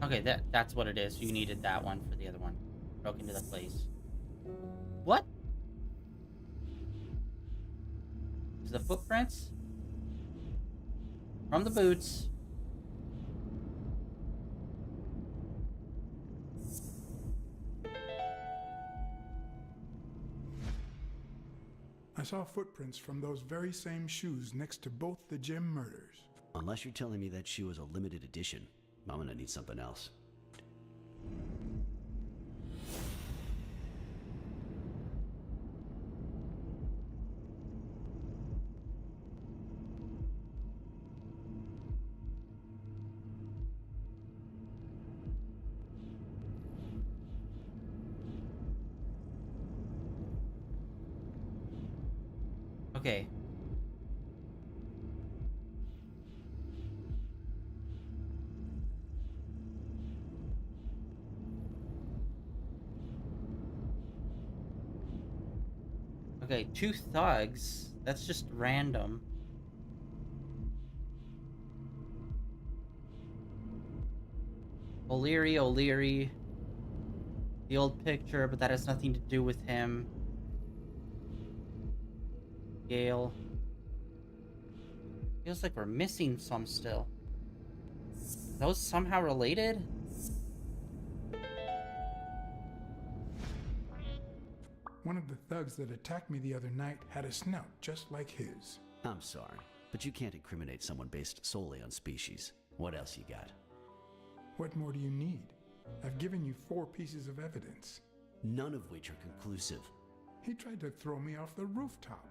Okay, that's what it is. You needed that one for the other one. Broke into the place. What? Is the footprints from the boots? I saw footprints from those very same shoes next to both the gym murders. Unless you're telling me that shoe is a limited edition, I'm gonna need something else. Okay. Okay, 2 thugs. That's just random. O'Leary. The old picture, but that has nothing to do with him. Gale. Feels like we're missing some still. Are those somehow related? One of the thugs that attacked me the other night had a snout just like his. I'm sorry, but you can't incriminate someone based solely on species. What else you got? What more do you need? I've given you 4 pieces of evidence. None of which are conclusive. He tried to throw me off the rooftop.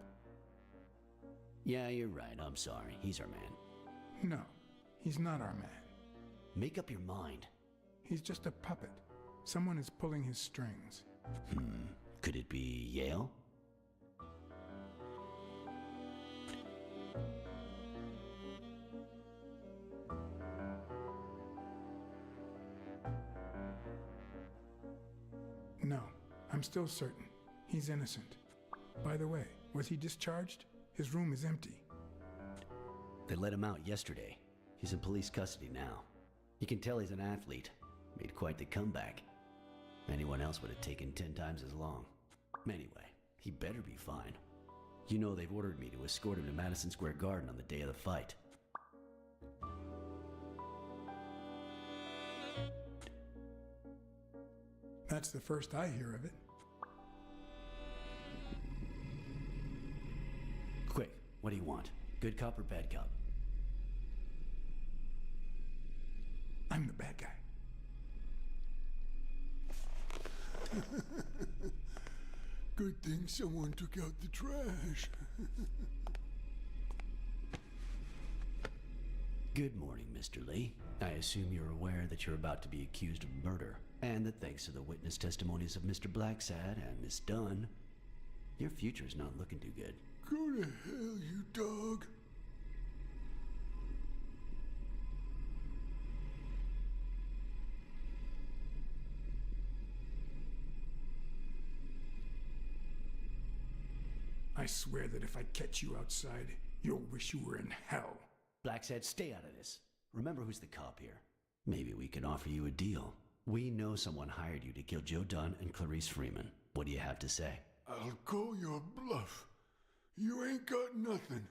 Yeah, you're right. I'm sorry. He's our man. No, he's not our man. Make up your mind. He's just a puppet. Someone is pulling his strings. Could it be Yale? No, I'm still certain. He's innocent. By the way, was he discharged? His room is empty. They let him out yesterday. He's in police custody now. You can tell he's an athlete. Made quite the comeback. Anyone else would have taken 10 times as long. Anyway, he better be fine. You know they've ordered me to escort him to Madison Square Garden on the day of the fight. That's the first I hear of it. Quick, what do you want? Good cop or bad cop? I'm the bad guy. Good thing someone took out the trash. Good morning, Mr. Lee. I assume you're aware that you're about to be accused of murder, and that thanks to the witness testimonies of Mr. Blacksad and Miss Dunn, your future's not looking too good. Go to hell, you dog. I swear that if I catch you outside, you'll wish you were in hell. Blacksad, stay out of this. Remember who's the cop here. Maybe we can offer you a deal. We know someone hired you to kill Joe Dunn and Clarice Freeman. What do you have to say? I'll call your bluff. You ain't got nothing.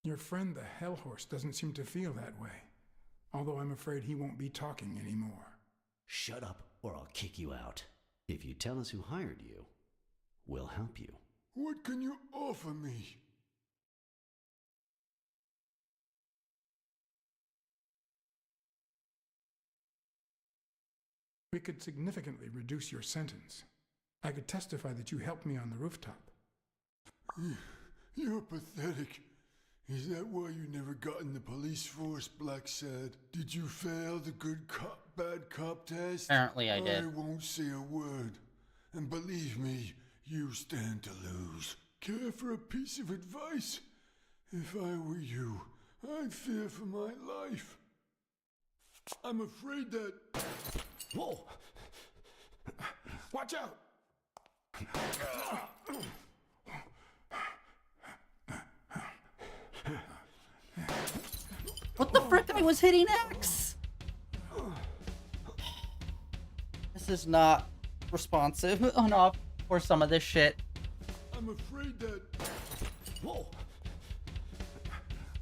Your friend the Hellhorse doesn't seem to feel that way. Although I'm afraid he won't be talking anymore. Shut up or I'll kick you out. If you tell us who hired you, we'll help you. What can you offer me? We could significantly reduce your sentence. I could testify that you helped me on the rooftop. You're pathetic. Is that why you never got in the police force, Blacksad? Did you fail the good cop, bad cop test? Apparently I did. I won't say a word. And believe me, you stand to lose. Care for a piece of advice? If I were you, I'd fear for my life. I'm afraid that... Whoa! Watch out! What the frick? I was hitting X! This is not responsive enough for some of this shit. I'm afraid that... Whoa!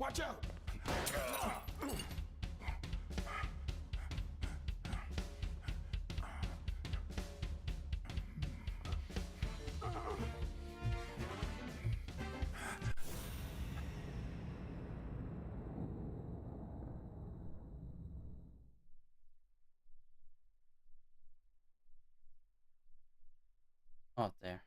Watch out! Oh, there.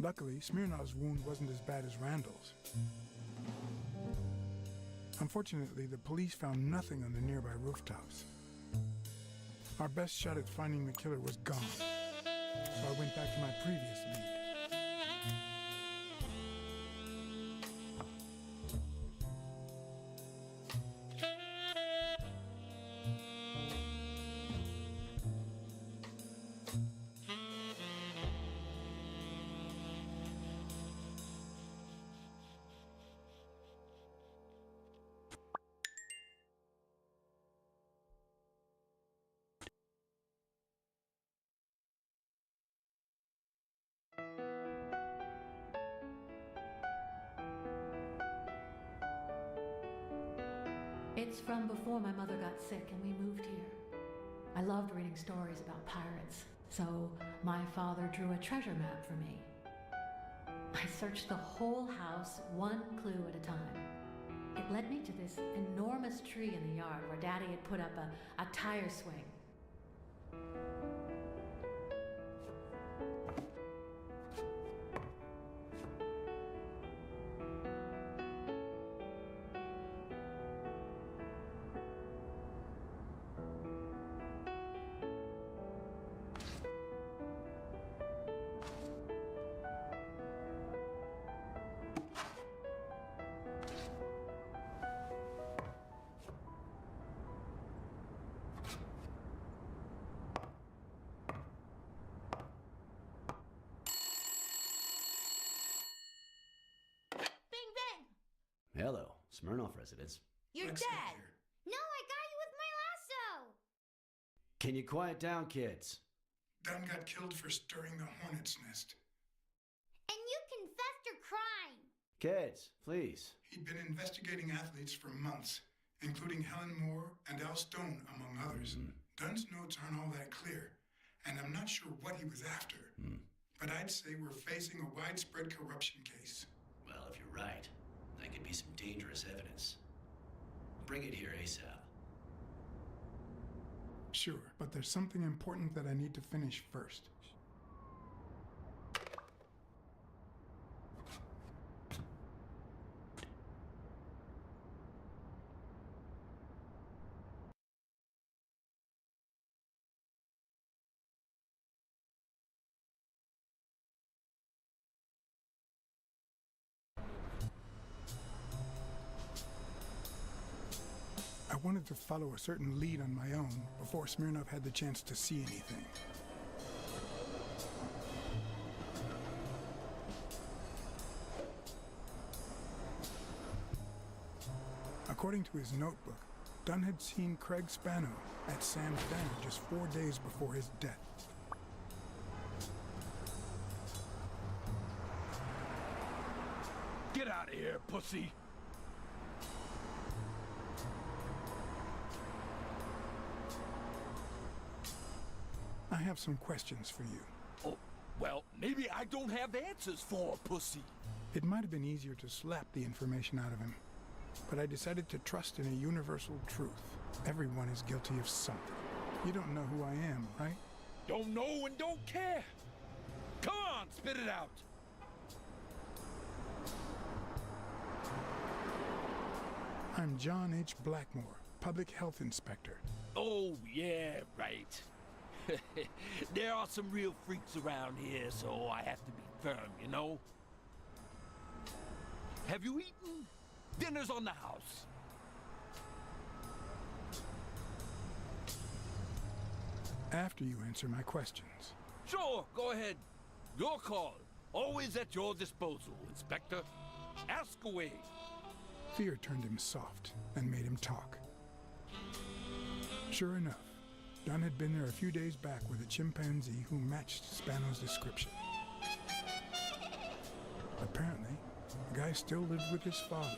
Luckily, Smirnov's wound wasn't as bad as Randall's. Unfortunately, the police found nothing on the nearby rooftops. Our best shot at finding the killer was gone, so I went back to my previous lead. It's from before my mother got sick and we moved here. I loved reading stories about pirates, so my father drew a treasure map for me. I searched the whole house, one clue at a time. It led me to this enormous tree in the yard where Daddy had put up a tire swing. Hello, Smirnoff residence. You're Blacksad dead. here. No, I got you with my lasso. Can you quiet down, kids? Dunn got killed for stirring the hornet's nest. And you confessed your crime. Kids, please. He'd been investigating athletes for months, including Helen Moore and Al Stone, among others. Dunn's notes aren't all that clear, and I'm not sure what he was after. But I'd say we're facing a widespread corruption case. Well, if you're right, that could be some dangerous evidence. Bring it here ASAP. Sure, but there's something important that I need to finish first. I wanted to follow a certain lead on my own before Smirnov had the chance to see anything. According to his notebook, Dunn had seen Craig Spano at Sam's Diner just 4 days before his death. Get out of here, pussy! I have some questions for you. Oh, well, maybe I don't have answers for a pussy. It might have been easier to slap the information out of him, but I decided to trust in a universal truth. Everyone is guilty of something. You don't know who I am, right? Don't know and don't care. Come on, spit it out. I'm John H. Blackmore, Public Health Inspector. Oh, yeah, right. There are some real freaks around here, so I have to be firm, you know? Have you eaten? Dinner's on the house. After you answer my questions. Sure, go ahead. Your call. Always at your disposal, Inspector. Ask away. Fear turned him soft and made him talk. Sure enough, Dunn had been there a few days back with a chimpanzee who matched Spano's description. Apparently, the guy still lived with his father.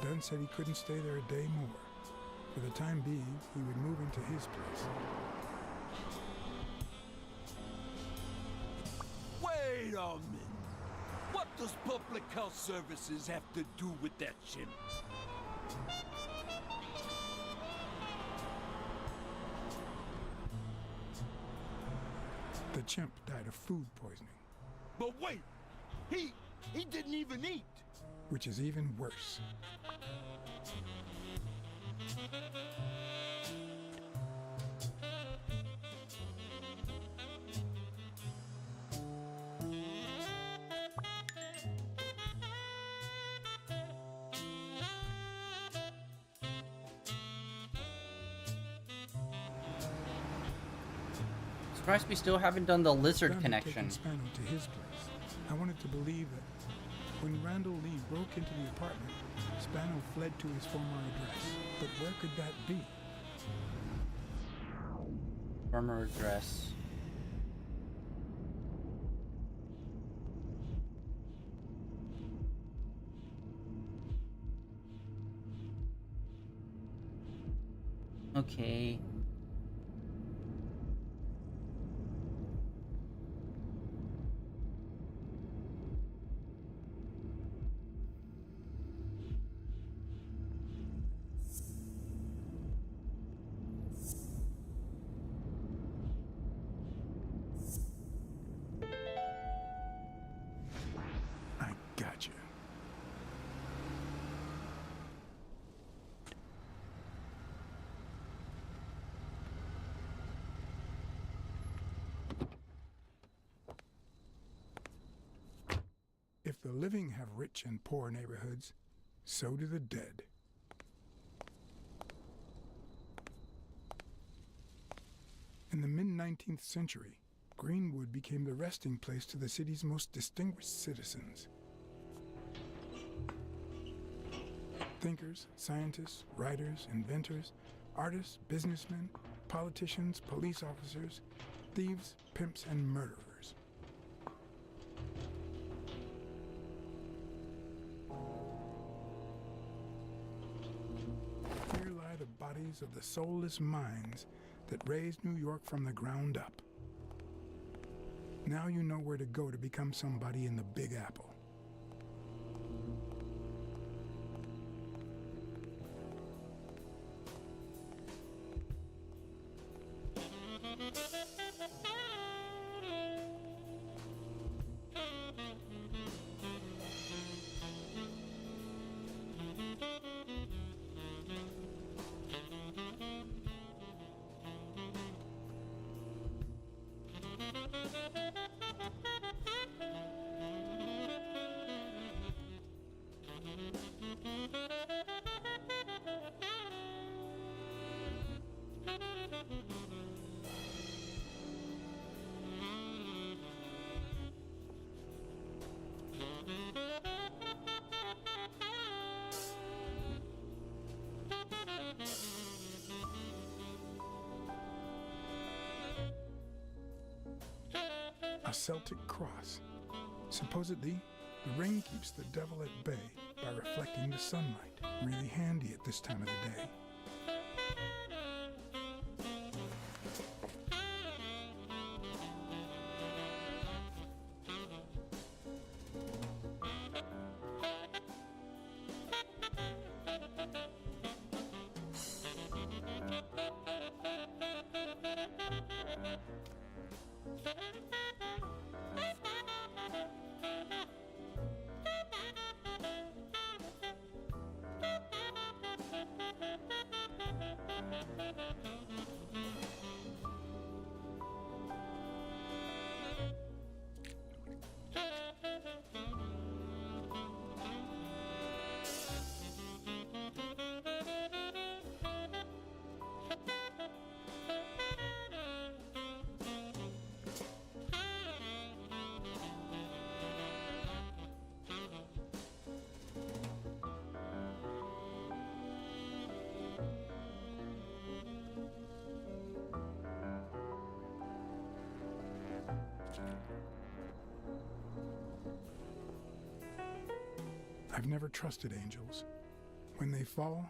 Dunn said he couldn't stay there a day more. For the time being, he would move into his place. Wait a minute. What does Public Health Services have to do with that shit? The chimp died of food poisoning, But wait, he didn't even eat. which is even worse. Surprised we still haven't done the lizard Dunn had connection. taken Spano to his place. I wanted to believe that when Randall Lee broke into the apartment, Spano fled to his former address. But where could that be? Former address. Okay. I got you. If the living have rich and poor neighborhoods, so do the dead. In the mid-19th century, Greenwood became the resting place to the city's most distinguished citizens. Thinkers, scientists, writers, inventors, artists, businessmen, politicians, police officers, thieves, pimps, and murderers. Here lie the bodies of the soulless minds that raised New York from the ground up. Now you know where to go to become somebody in the Big Apple. A Celtic cross. Supposedly, the ring keeps the devil at bay by reflecting the sunlight. Really handy at this time of the day. I've never trusted angels. When they fall,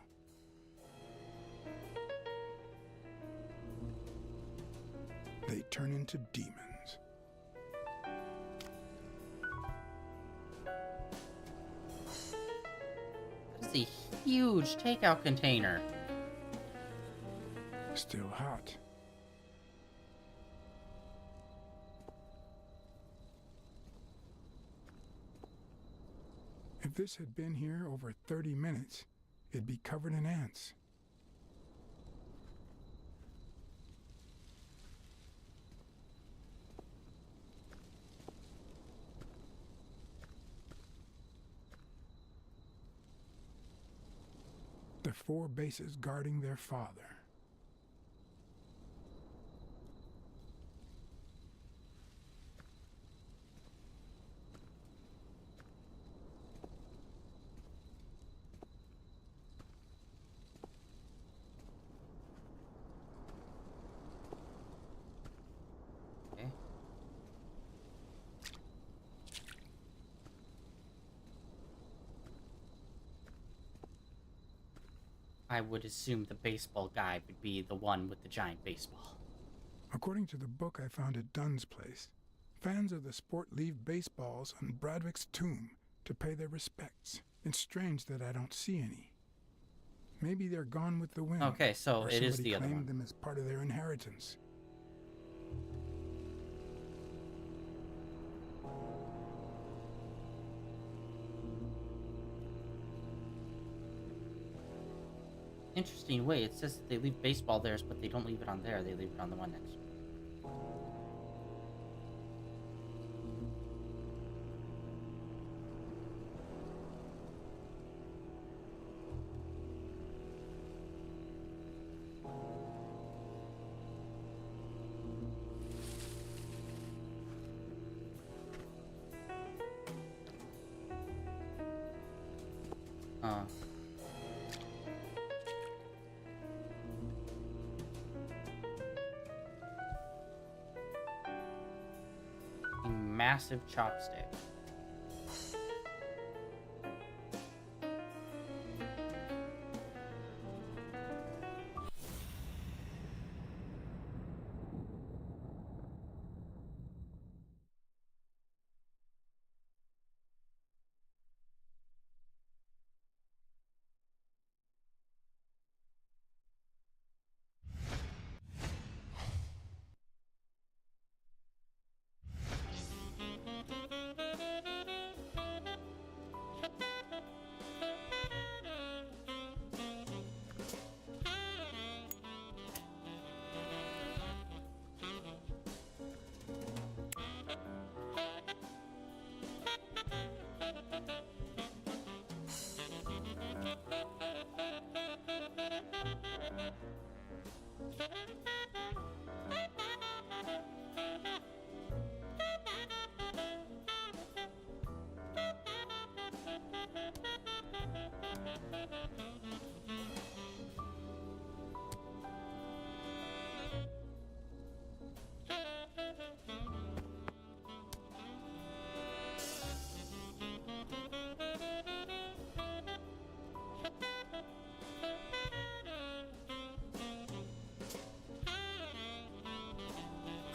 they turn into demons. That is a huge takeout container. Still hot. If this had been here over 30 minutes, it'd be covered in ants. The 4 bases guarding their father. Okay. I would assume the baseball guy would be the one with the giant baseball. According to the book I found at Dunn's place, fans of the sport leave baseballs on Bradwick's tomb to pay their respects. It's strange that I don't see any. Maybe they're gone with the wind. Okay, so or it is somebody the other claimed one. them as part of their inheritance. Interesting. Wait, it says that they leave baseball theirs, but they don't leave it on there. They leave it on the one next. Uh. A massive chopstick.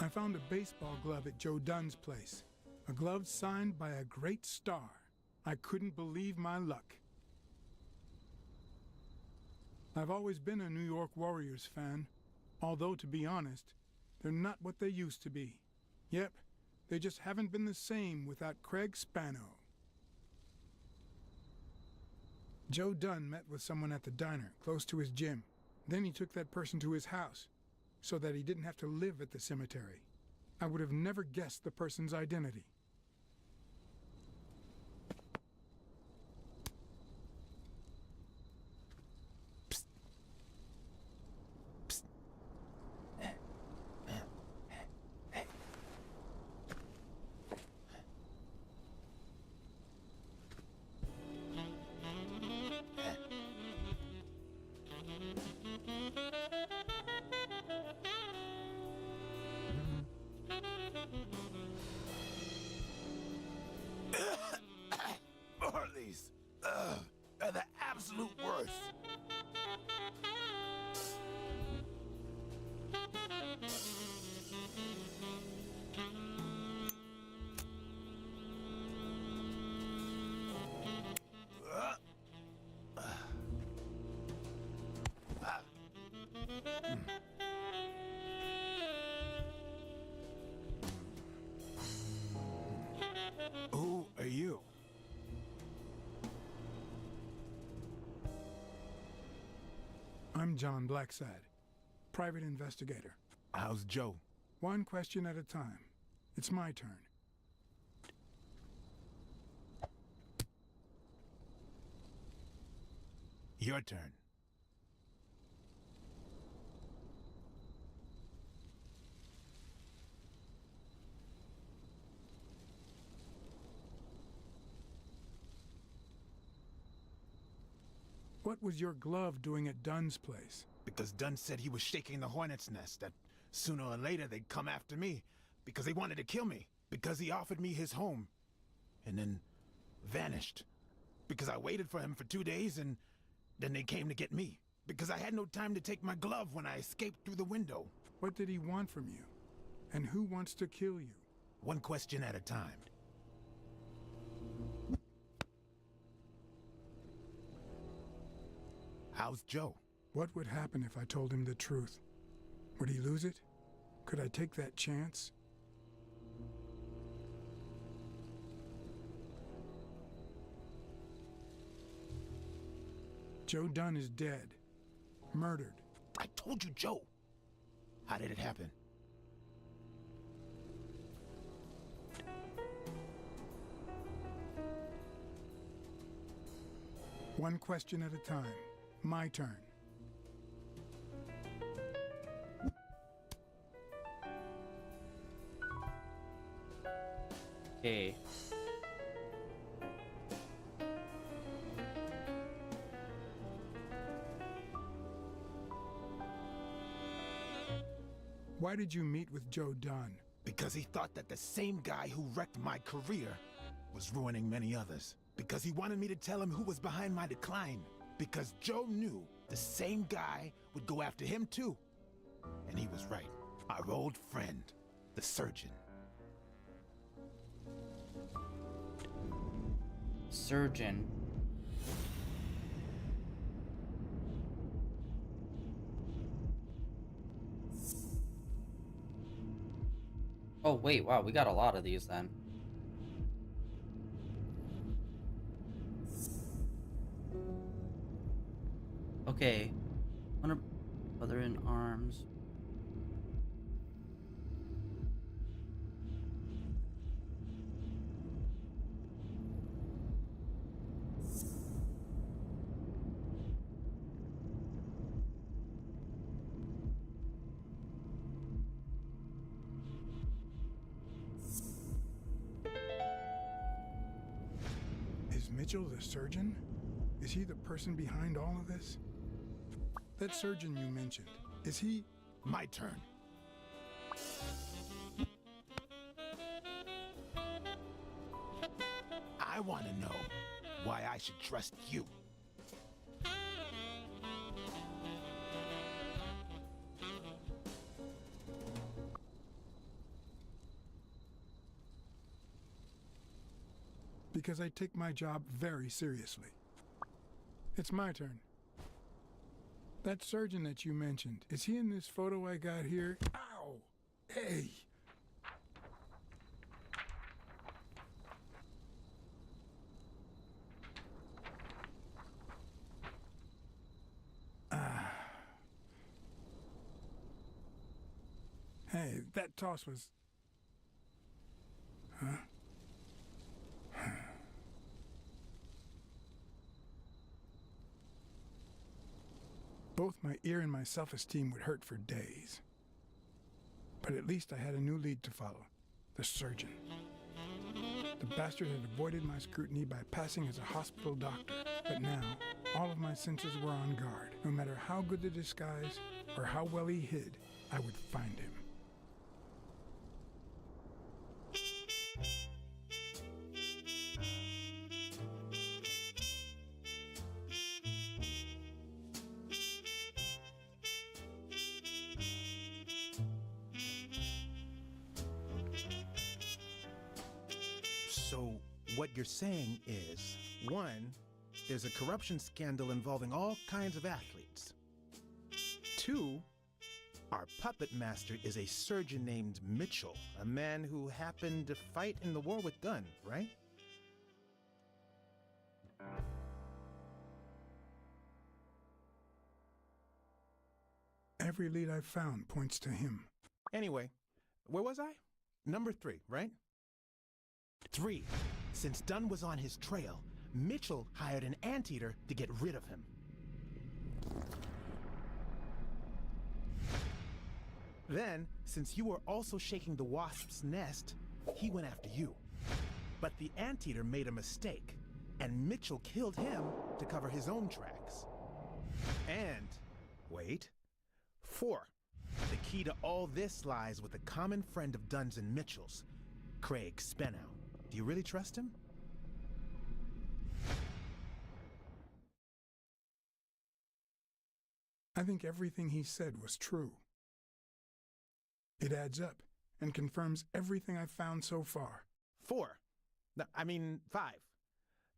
I found a baseball glove at Joe Dunn's place. A glove signed by a great star. I couldn't believe my luck. I've always been a New York Warriors fan, although, to be honest, they're not what they used to be. Yep, they just haven't been the same without Craig Spano. Joe Dunn met with someone at the diner, close to his gym. Then he took that person to his house, so that he didn't have to live at the cemetery. I would have never guessed the person's identity. Psst. Psst. John Blacksad, private investigator. How's Joe? One question at a time. It's my turn. Your turn. What was your glove doing at Dunn's place? Because Dunn said he was shaking the hornet's nest, that sooner or later they'd come after me. Because they wanted to kill me. Because he offered me his home. And then vanished. Because I waited for him for 2 days and then they came to get me. Because I had no time to take my glove when I escaped through the window. What did he want from you? And who wants to kill you? One question at a time. How's Joe? What would happen if I told him the truth? Would he lose it? Could I take that chance? Joe Dunn is dead. Murdered. I told you, Joe. How did it happen? One question at a time. My turn. Okay. Why did you meet with Joe Dunn? Because he thought that the same guy who wrecked my career was ruining many others. Because he wanted me to tell him who was behind my decline. Because Joe knew the same guy would go after him too. And he was right. Our old friend, the surgeon. Surgeon. Oh, wait, wow, we got a lot of these then. Okay. Other in arms. Is Mitchell the surgeon? Is he the person behind all of this? That surgeon you mentioned, is he... My turn. I want to know why I should trust you. Because I take my job very seriously. It's my turn. That surgeon that you mentioned, is he in this photo I got here? Ow! Hey! Hey, that toss was... Huh? Both my ear and my self-esteem would hurt for days. But at least I had a new lead to follow. The surgeon. The bastard had avoided my scrutiny by passing as a hospital doctor. But now, all of my senses were on guard. No matter how good the disguise, or how well he hid, I would find him. So, what you're saying is, 1, there's a corruption scandal involving all kinds of athletes. 2, our puppet master is a surgeon named Mitchell, a man who happened to fight in the war with Dunn, right? Every lead I've found points to him. Anyway, where was I? Number 3, right? 3. Since Dunn was on his trail, Mitchell hired an anteater to get rid of him. Then, since you were also shaking the wasp's nest, he went after you. But the anteater made a mistake, and Mitchell killed him to cover his own tracks. And, wait, 4. The key to all this lies with a common friend of Dunn's and Mitchell's, Craig Spenow. Do you really trust him? I think everything he said was true. It adds up and confirms everything I've found so far. 4. No, I mean 5.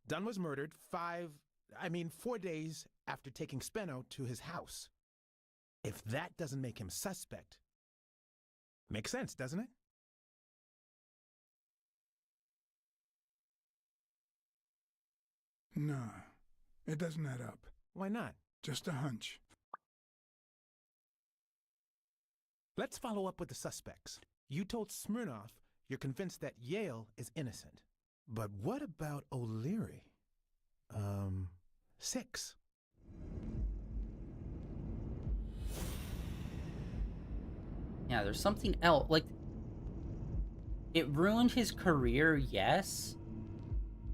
Dunn was murdered 4 days after taking Speno to his house. If that doesn't make him suspect, makes sense, doesn't it? Nah, it doesn't add up. Why not? Just a hunch. Let's follow up with the suspects. You told Smirnoff you're convinced that Yale is innocent. But what about O'Leary? 6. Yeah, there's something else. Like, it ruined his career, yes.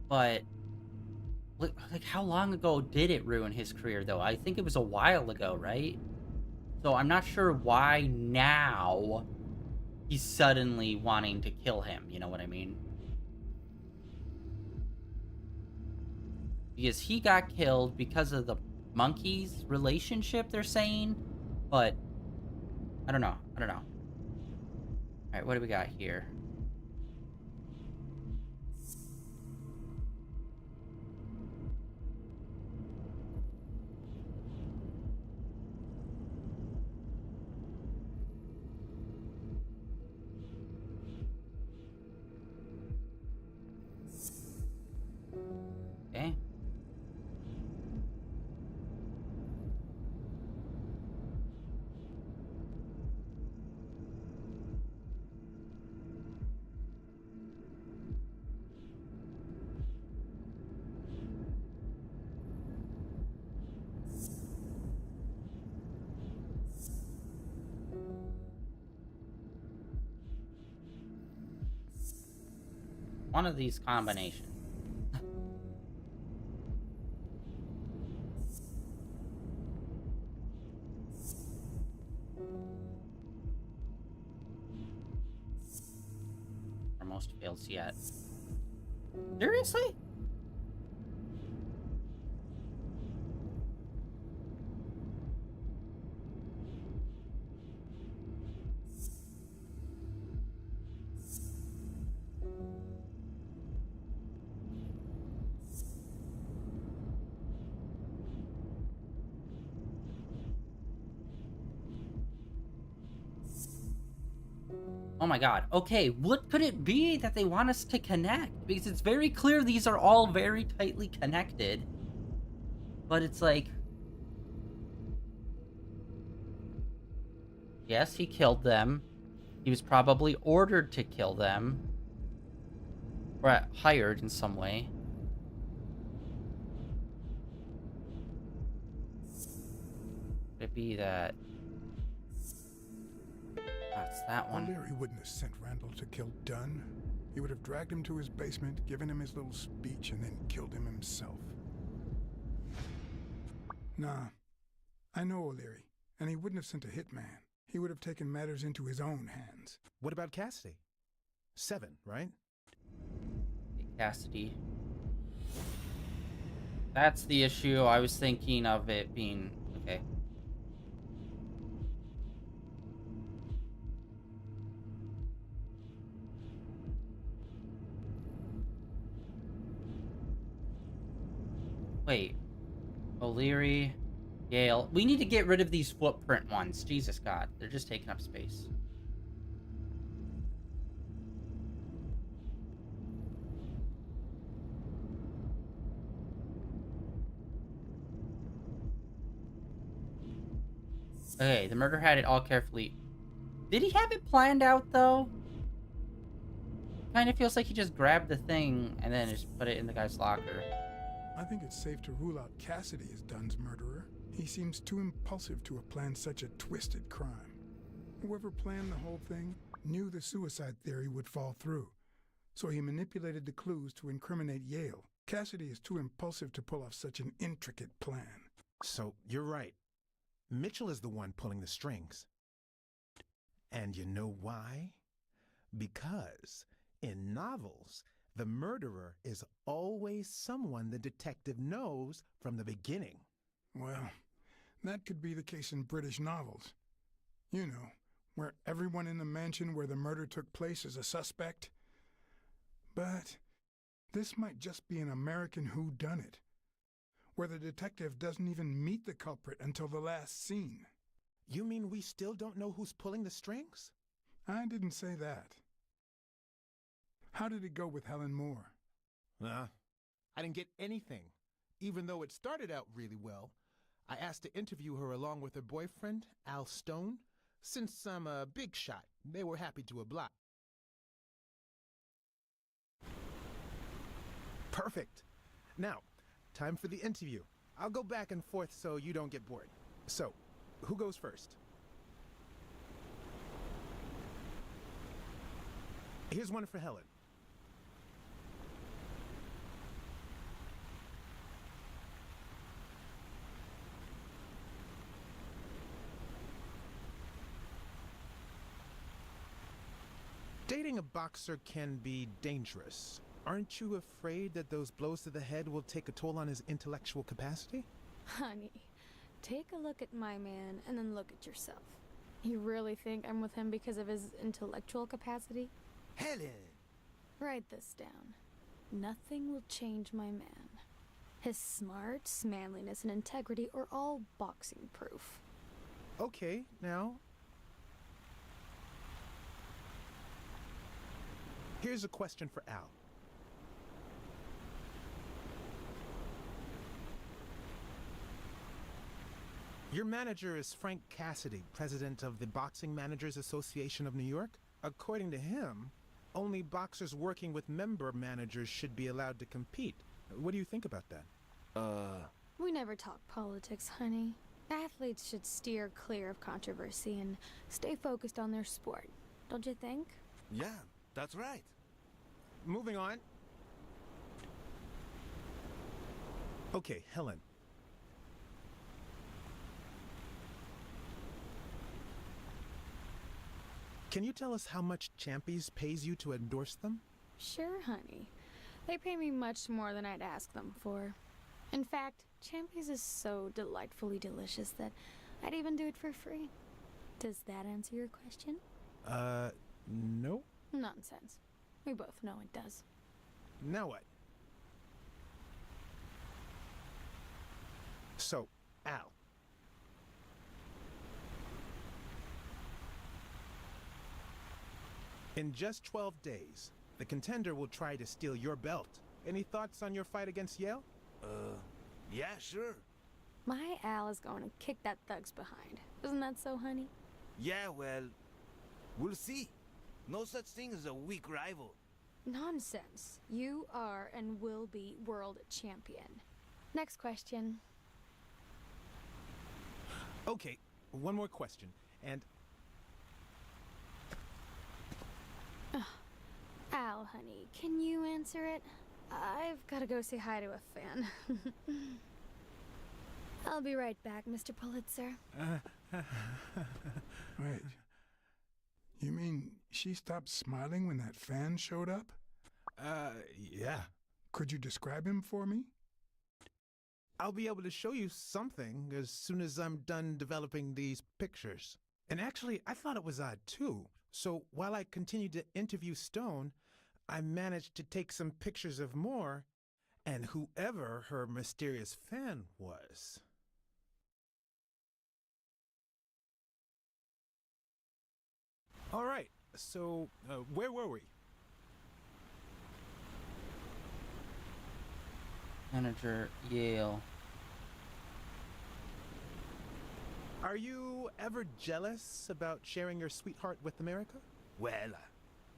But, like, how long ago did it ruin his career, though? I think it was a while ago, right? So I'm not sure why now he's suddenly wanting to kill him. You know what I mean? Because he got killed because of the monkey's relationship, they're saying. But, I don't know. Alright, what do we got here? Okay. One of these combinations. Or most fails yet. Seriously? Oh my god. Okay, what could it be that they want us to connect? Because it's very clear these are all very tightly connected. But it's like... Yes, he killed them. He was probably ordered to kill them. Or hired in some way. Could it be that... That's that one. O'Leary wouldn't have sent Randall to kill Dunn. He would have dragged him to his basement, given him his little speech, and then killed him himself. Nah, I know O'Leary, and he wouldn't have sent a hitman. He would have taken matters into his own hands. What about Cassidy? 7, right? Cassidy. That's the issue. I was thinking of it being... Okay. Wait. O'Leary, Yale. We need to get rid of these footprint ones. Jesus God. They're just taking up space. Okay, the murderer had it all carefully. Did he have it planned out, though? Kind of feels like he just grabbed the thing and then just put it in the guy's locker. I think it's safe to rule out Cassidy as Dunn's murderer. He seems too impulsive to have planned such a twisted crime. Whoever planned the whole thing knew the suicide theory would fall through, so he manipulated the clues to incriminate Yale. Cassidy is too impulsive to pull off such an intricate plan. So, you're right. Mitchell is the one pulling the strings. And you know why? Because in novels, the murderer is always someone the detective knows from the beginning. Well, that could be the case in British novels. You know, where everyone in the mansion where the murder took place is a suspect. But this might just be an American whodunit, where the detective doesn't even meet the culprit until the last scene. You mean we still don't know who's pulling the strings? I didn't say that. How did it go with Helen Moore? I didn't get anything, even though it started out really well. I asked to interview her along with her boyfriend, Al Stone. Since I'm a big shot, they were happy to oblige. Perfect. Now, time for the interview. I'll go back and forth so you don't get bored. So, who goes first? Here's one for Helen. Dating a boxer can be dangerous. Aren't you afraid that those blows to the head will take a toll on his intellectual capacity? Honey, take a look at my man and then look at yourself. You really think I'm with him because of his intellectual capacity? Helen! Write this down. Nothing will change my man. His smarts, manliness, and integrity are all boxing proof. Okay, now. Here's a question for Al. Your manager is Frank Cassidy, president of the Boxing Managers Association of New York. According to him, only boxers working with member managers should be allowed to compete. What do you think about that? We never talk politics, honey. Athletes should steer clear of controversy and stay focused on their sport. Don't you think? Yeah, that's right. Moving on. Okay, Helen. Can you tell us how much Champies pays you to endorse them? Sure, honey. They pay me much more than I'd ask them for. In fact, Champies is so delightfully delicious that I'd even do it for free. Does that answer your question? No. Nonsense. We both know it does. Now what? So, Al. In just 12 days, the contender will try to steal your belt. Any thoughts on your fight against Yale? Yeah, sure. My Al is going to kick that thug's behind. Isn't that so, honey? Yeah, well, we'll see. No such thing as a weak rival. Nonsense. You are and will be world champion. Next question. Okay, one more question, and... Al, honey, can you answer it? I've got to go say hi to a fan. I'll be right back, Mr. Pulitzer. Wait. You mean she stopped smiling when that fan showed up? Yeah. Could you describe him for me? I'll be able to show you something as soon as I'm done developing these pictures. And actually, I thought it was odd too. So while I continued to interview Stone, I managed to take some pictures of Moore and whoever her mysterious fan was. All right, so where were we? Manager, Yale. Are you ever jealous about sharing your sweetheart with America? Well,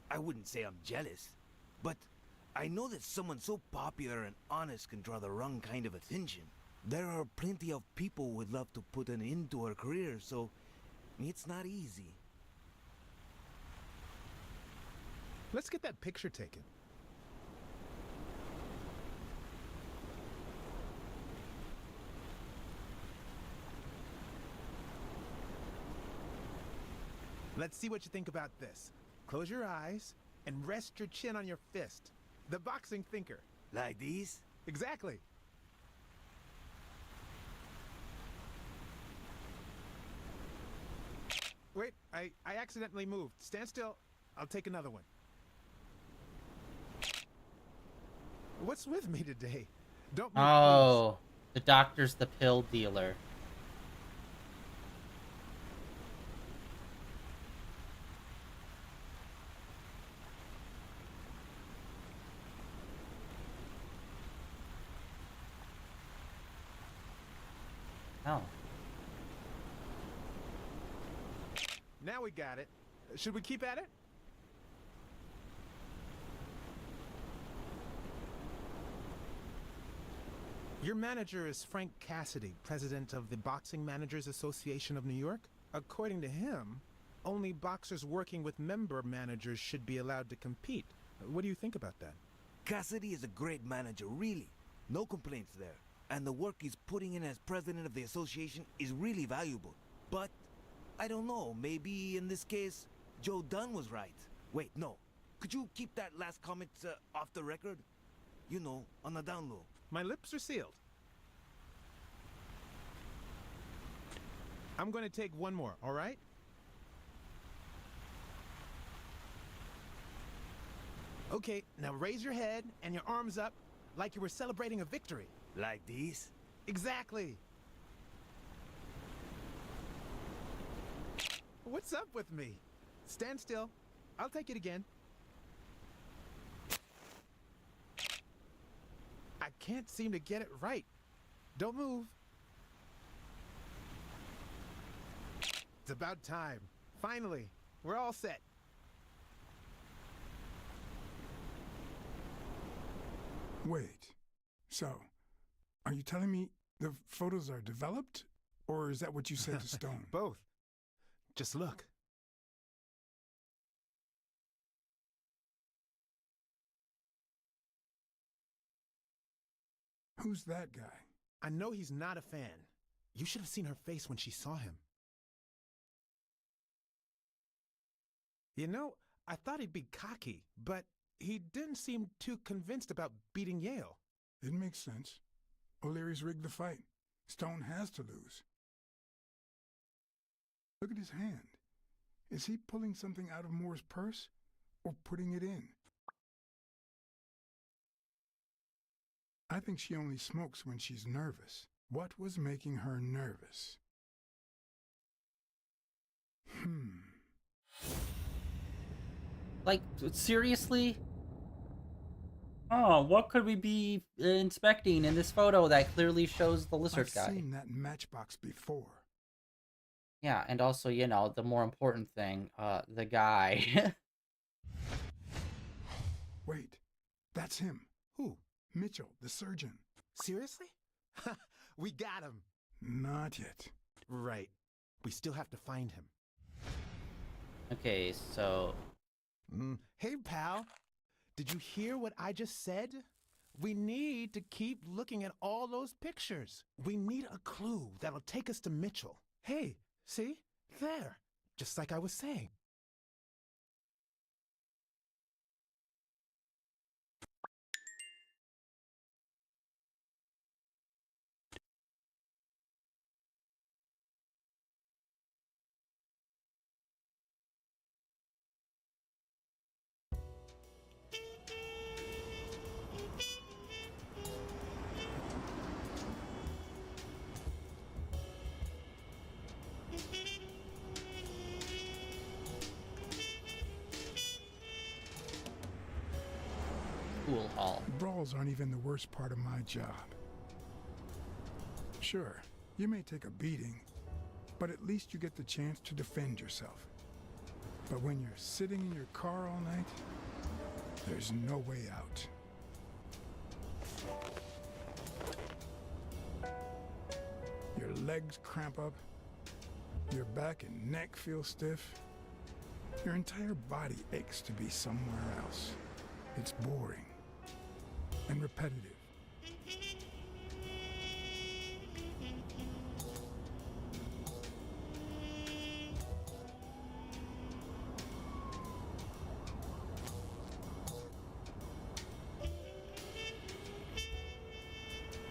I wouldn't say I'm jealous, but I know that someone so popular and honest can draw the wrong kind of attention. There are plenty of people who would love to put an end to her career, so it's not easy. Let's get that picture taken. Let's see what you think about this. Close your eyes and rest your chin on your fist. The boxing thinker. Like these? Exactly. Wait, I accidentally moved. Stand still. I'll take another one. What's with me today? Don't move, Oh, the doctor's the pill dealer. Oh. Now we got it. Should we keep at it? Your manager is Frank Cassidy, president of the Boxing Managers Association of New York. According to him, only boxers working with member managers should be allowed to compete. What do you think about that? Cassidy is a great manager, really. No complaints there. And the work he's putting in as president of the association is really valuable. But, I don't know, maybe in this case, Joe Dunn was right. Wait, no. Could you keep that last comment off the record? You know, on the down low. My lips are sealed. I'm going to take one more, all right? Okay, now raise your head and your arms up like you were celebrating a victory. Like these? Exactly. What's up with me? Stand still. I'll take it again. I can't seem to get it right. Don't move. It's about time. Finally, we're all set. Wait. So, are you telling me the photos are developed? Or is that what you said to Stone? Both. Just look. Who's that guy? I know he's not a fan. You should have seen her face when she saw him. You know, I thought he'd be cocky, but he didn't seem too convinced about beating Yale. It makes sense. O'Leary's rigged the fight. Stone has to lose. Look at his hand. Is he pulling something out of Moore's purse or putting it in? I think she only smokes when she's nervous. What was making her nervous? Like, seriously? Oh, what could we be inspecting in this photo that clearly shows the lizard guy? I've seen that matchbox before. Yeah, and also, you know, the more important thing, the guy. Wait, that's him. Who? Mitchell, the surgeon. Seriously? We got him. Not yet. Right. We still have to find him. Okay, so... Hey, pal. Did you hear what I just said? We need to keep looking at all those pictures. We need a clue that'll take us to Mitchell. Hey, see? There. Just like I was saying. School hall. Brawls aren't even the worst part of my job. Sure, you may take a beating, But at least you get the chance to defend yourself. But when you're sitting in your car all night, there's no way out. Your legs cramp up, your back and neck feel stiff. Your entire body aches to be somewhere else. It's boring and repetitive.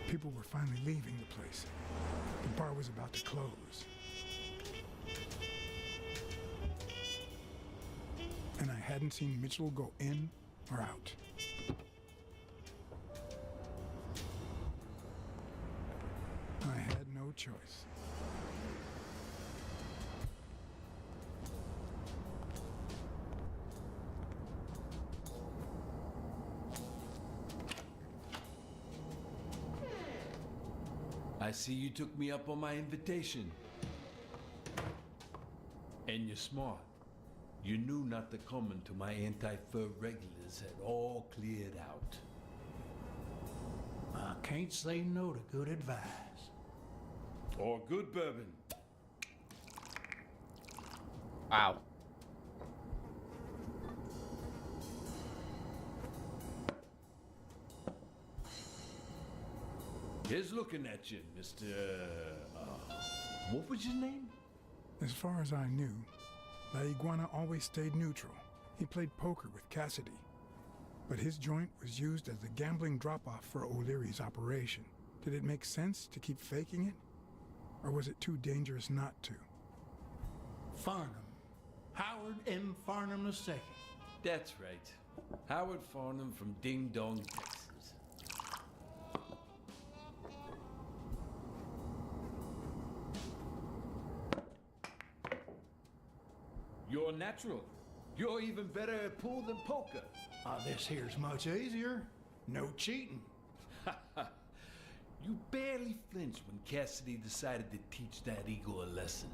People were finally leaving the place. The bar was about to close. And I hadn't seen Mitchell go in or out. I had no choice. I see you took me up on my invitation. And you're smart. You knew not to come until my anti-fur regulars had all cleared out. I can't say no to good advice. Or good bourbon. Wow. Here's looking at you, Mr. What was your name? As far as I knew, La Iguana always stayed neutral. He played poker with Cassidy. But his joint was used as the gambling drop-off for O'Leary's operation. Did it make sense to keep faking it? Or was it too dangerous not to? Farnham. Howard M. Farnham II. That's right. Howard Farnham from Ding Dong, Texas. You're natural. You're even better at pool than poker. This here's much easier. No cheating. You barely flinched when Cassidy decided to teach that ego a lesson.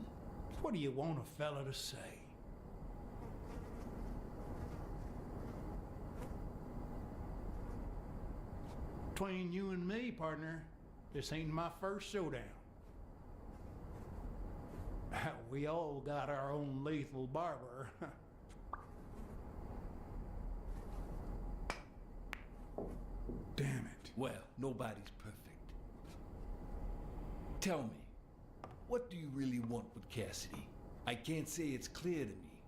What do you want a fella to say? Between you and me, partner, this ain't my first showdown. We all got our own lethal barber. Damn it. Well, nobody's perfect. Tell me, what do you really want with Cassidy? I can't say it's clear to me.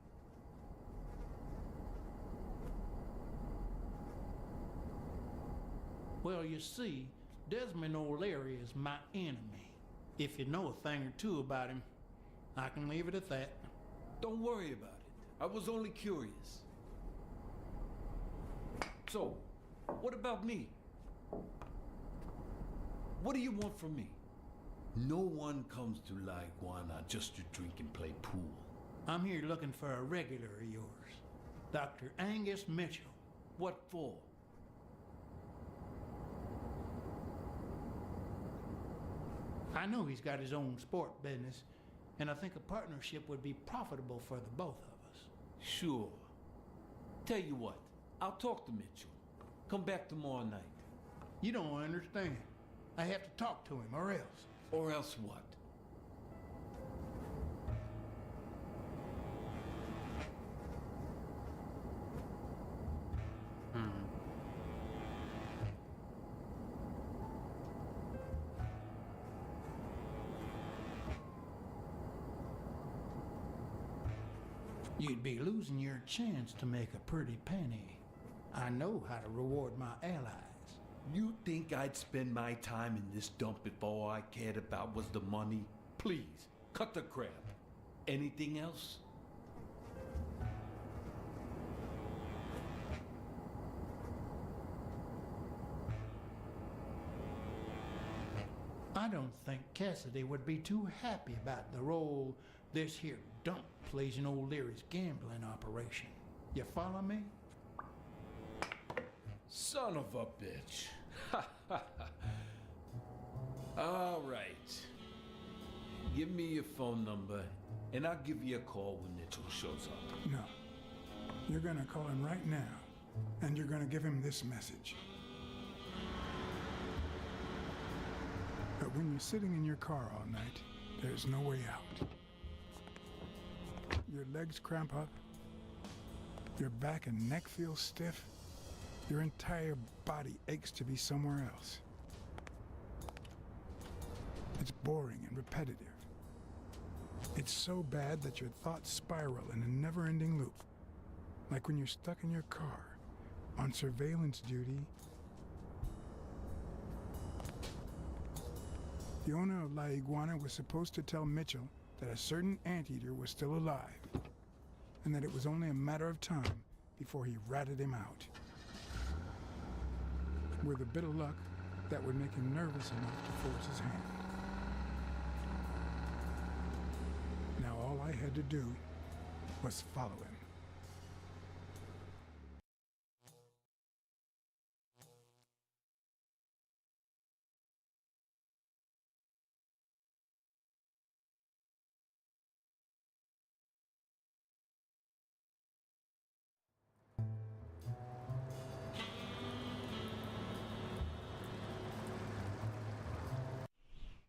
Well, you see, Desmond O'Leary is my enemy. If you know a thing or two about him, I can leave it at that. Don't worry about it. I was only curious. So, what about me? What do you want from me? No one comes to La Iguana just to drink and play pool. I'm here looking for a regular of yours, Dr. Angus Mitchell. What for? I know he's got his own sport business, and I think a partnership would be profitable for the both of us. Sure. Tell you what, I'll talk to Mitchell. Come back tomorrow night. You don't understand. I have to talk to him, or else. Or else what? You'd be losing your chance to make a pretty penny. I know how to reward my allies. You think I'd spend my time in this dump if all I cared about was the money? Please, cut the crap. Anything else? I don't think Cassidy would be too happy about the role this here dump plays in O'Leary's gambling operation. You follow me? Son of a bitch. All right. Give me your phone number, and I'll give you a call when Mitchell shows up. No. You're gonna call him right now, and you're gonna give him this message. But when you're sitting in your car all night, there's no way out. Your legs cramp up, your back and neck feel stiff, your entire body aches to be somewhere else. It's boring and repetitive. It's so bad that your thoughts spiral in a never-ending loop. Like when you're stuck in your car, on surveillance duty. The owner of La Iguana was supposed to tell Mitchell that a certain anteater was still alive, and that it was only a matter of time before he ratted him out. With a bit of luck, that would make him nervous enough to force his hand. Now all I had to do was follow him.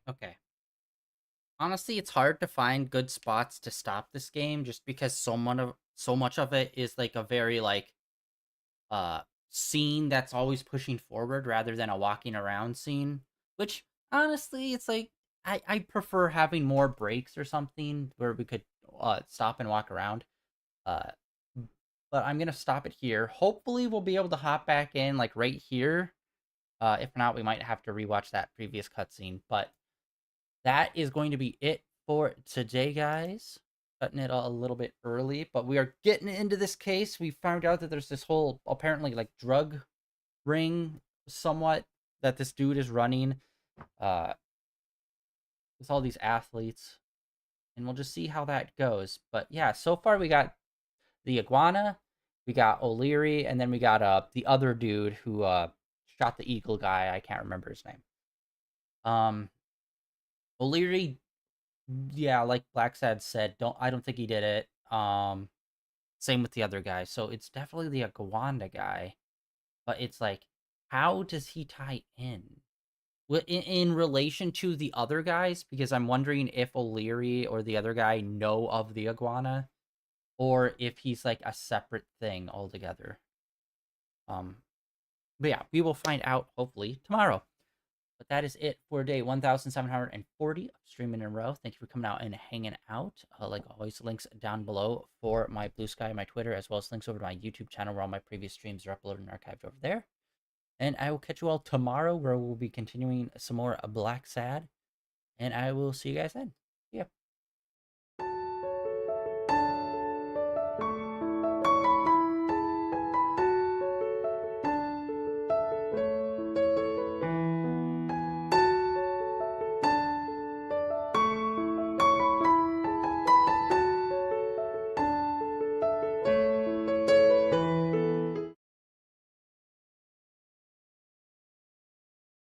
Okay. Honestly, it's hard to find good spots to stop this game just because so much of it is like a very like scene that's always pushing forward rather than a walking around scene. Which honestly, it's like I prefer having more breaks or something where we could stop and walk around. Uh but I'm gonna stop it here. Hopefully we'll be able to hop back in like right here. If not, we might have to rewatch that previous cutscene. But that is going to be it for today, guys. Cutting it a little bit early, but we are getting into this case. We found out that there's this whole, apparently, like, drug ring, somewhat, that this dude is running. With all these athletes. And we'll just see how that goes. But, yeah, so far we got the iguana, we got O'Leary, and then we got the other dude who shot the eagle guy. I can't remember his name. O'Leary, yeah, like Blacksad said, I don't think he did it. Same with the other guy. So it's definitely the iguana guy. But it's like, how does he tie in? In relation to the other guys? Because I'm wondering if O'Leary or the other guy know of the iguana, or if he's like a separate thing altogether. But yeah, we will find out hopefully tomorrow. But that is it for day 1740 of streaming in a row. Thank you for coming out and hanging out. Like always, links down below for my Blue Sky, my Twitter, as well as links over to my YouTube channel where all my previous streams are uploaded and archived over there. And I will catch you all tomorrow where we'll be continuing some more Blacksad. And I will see you guys then.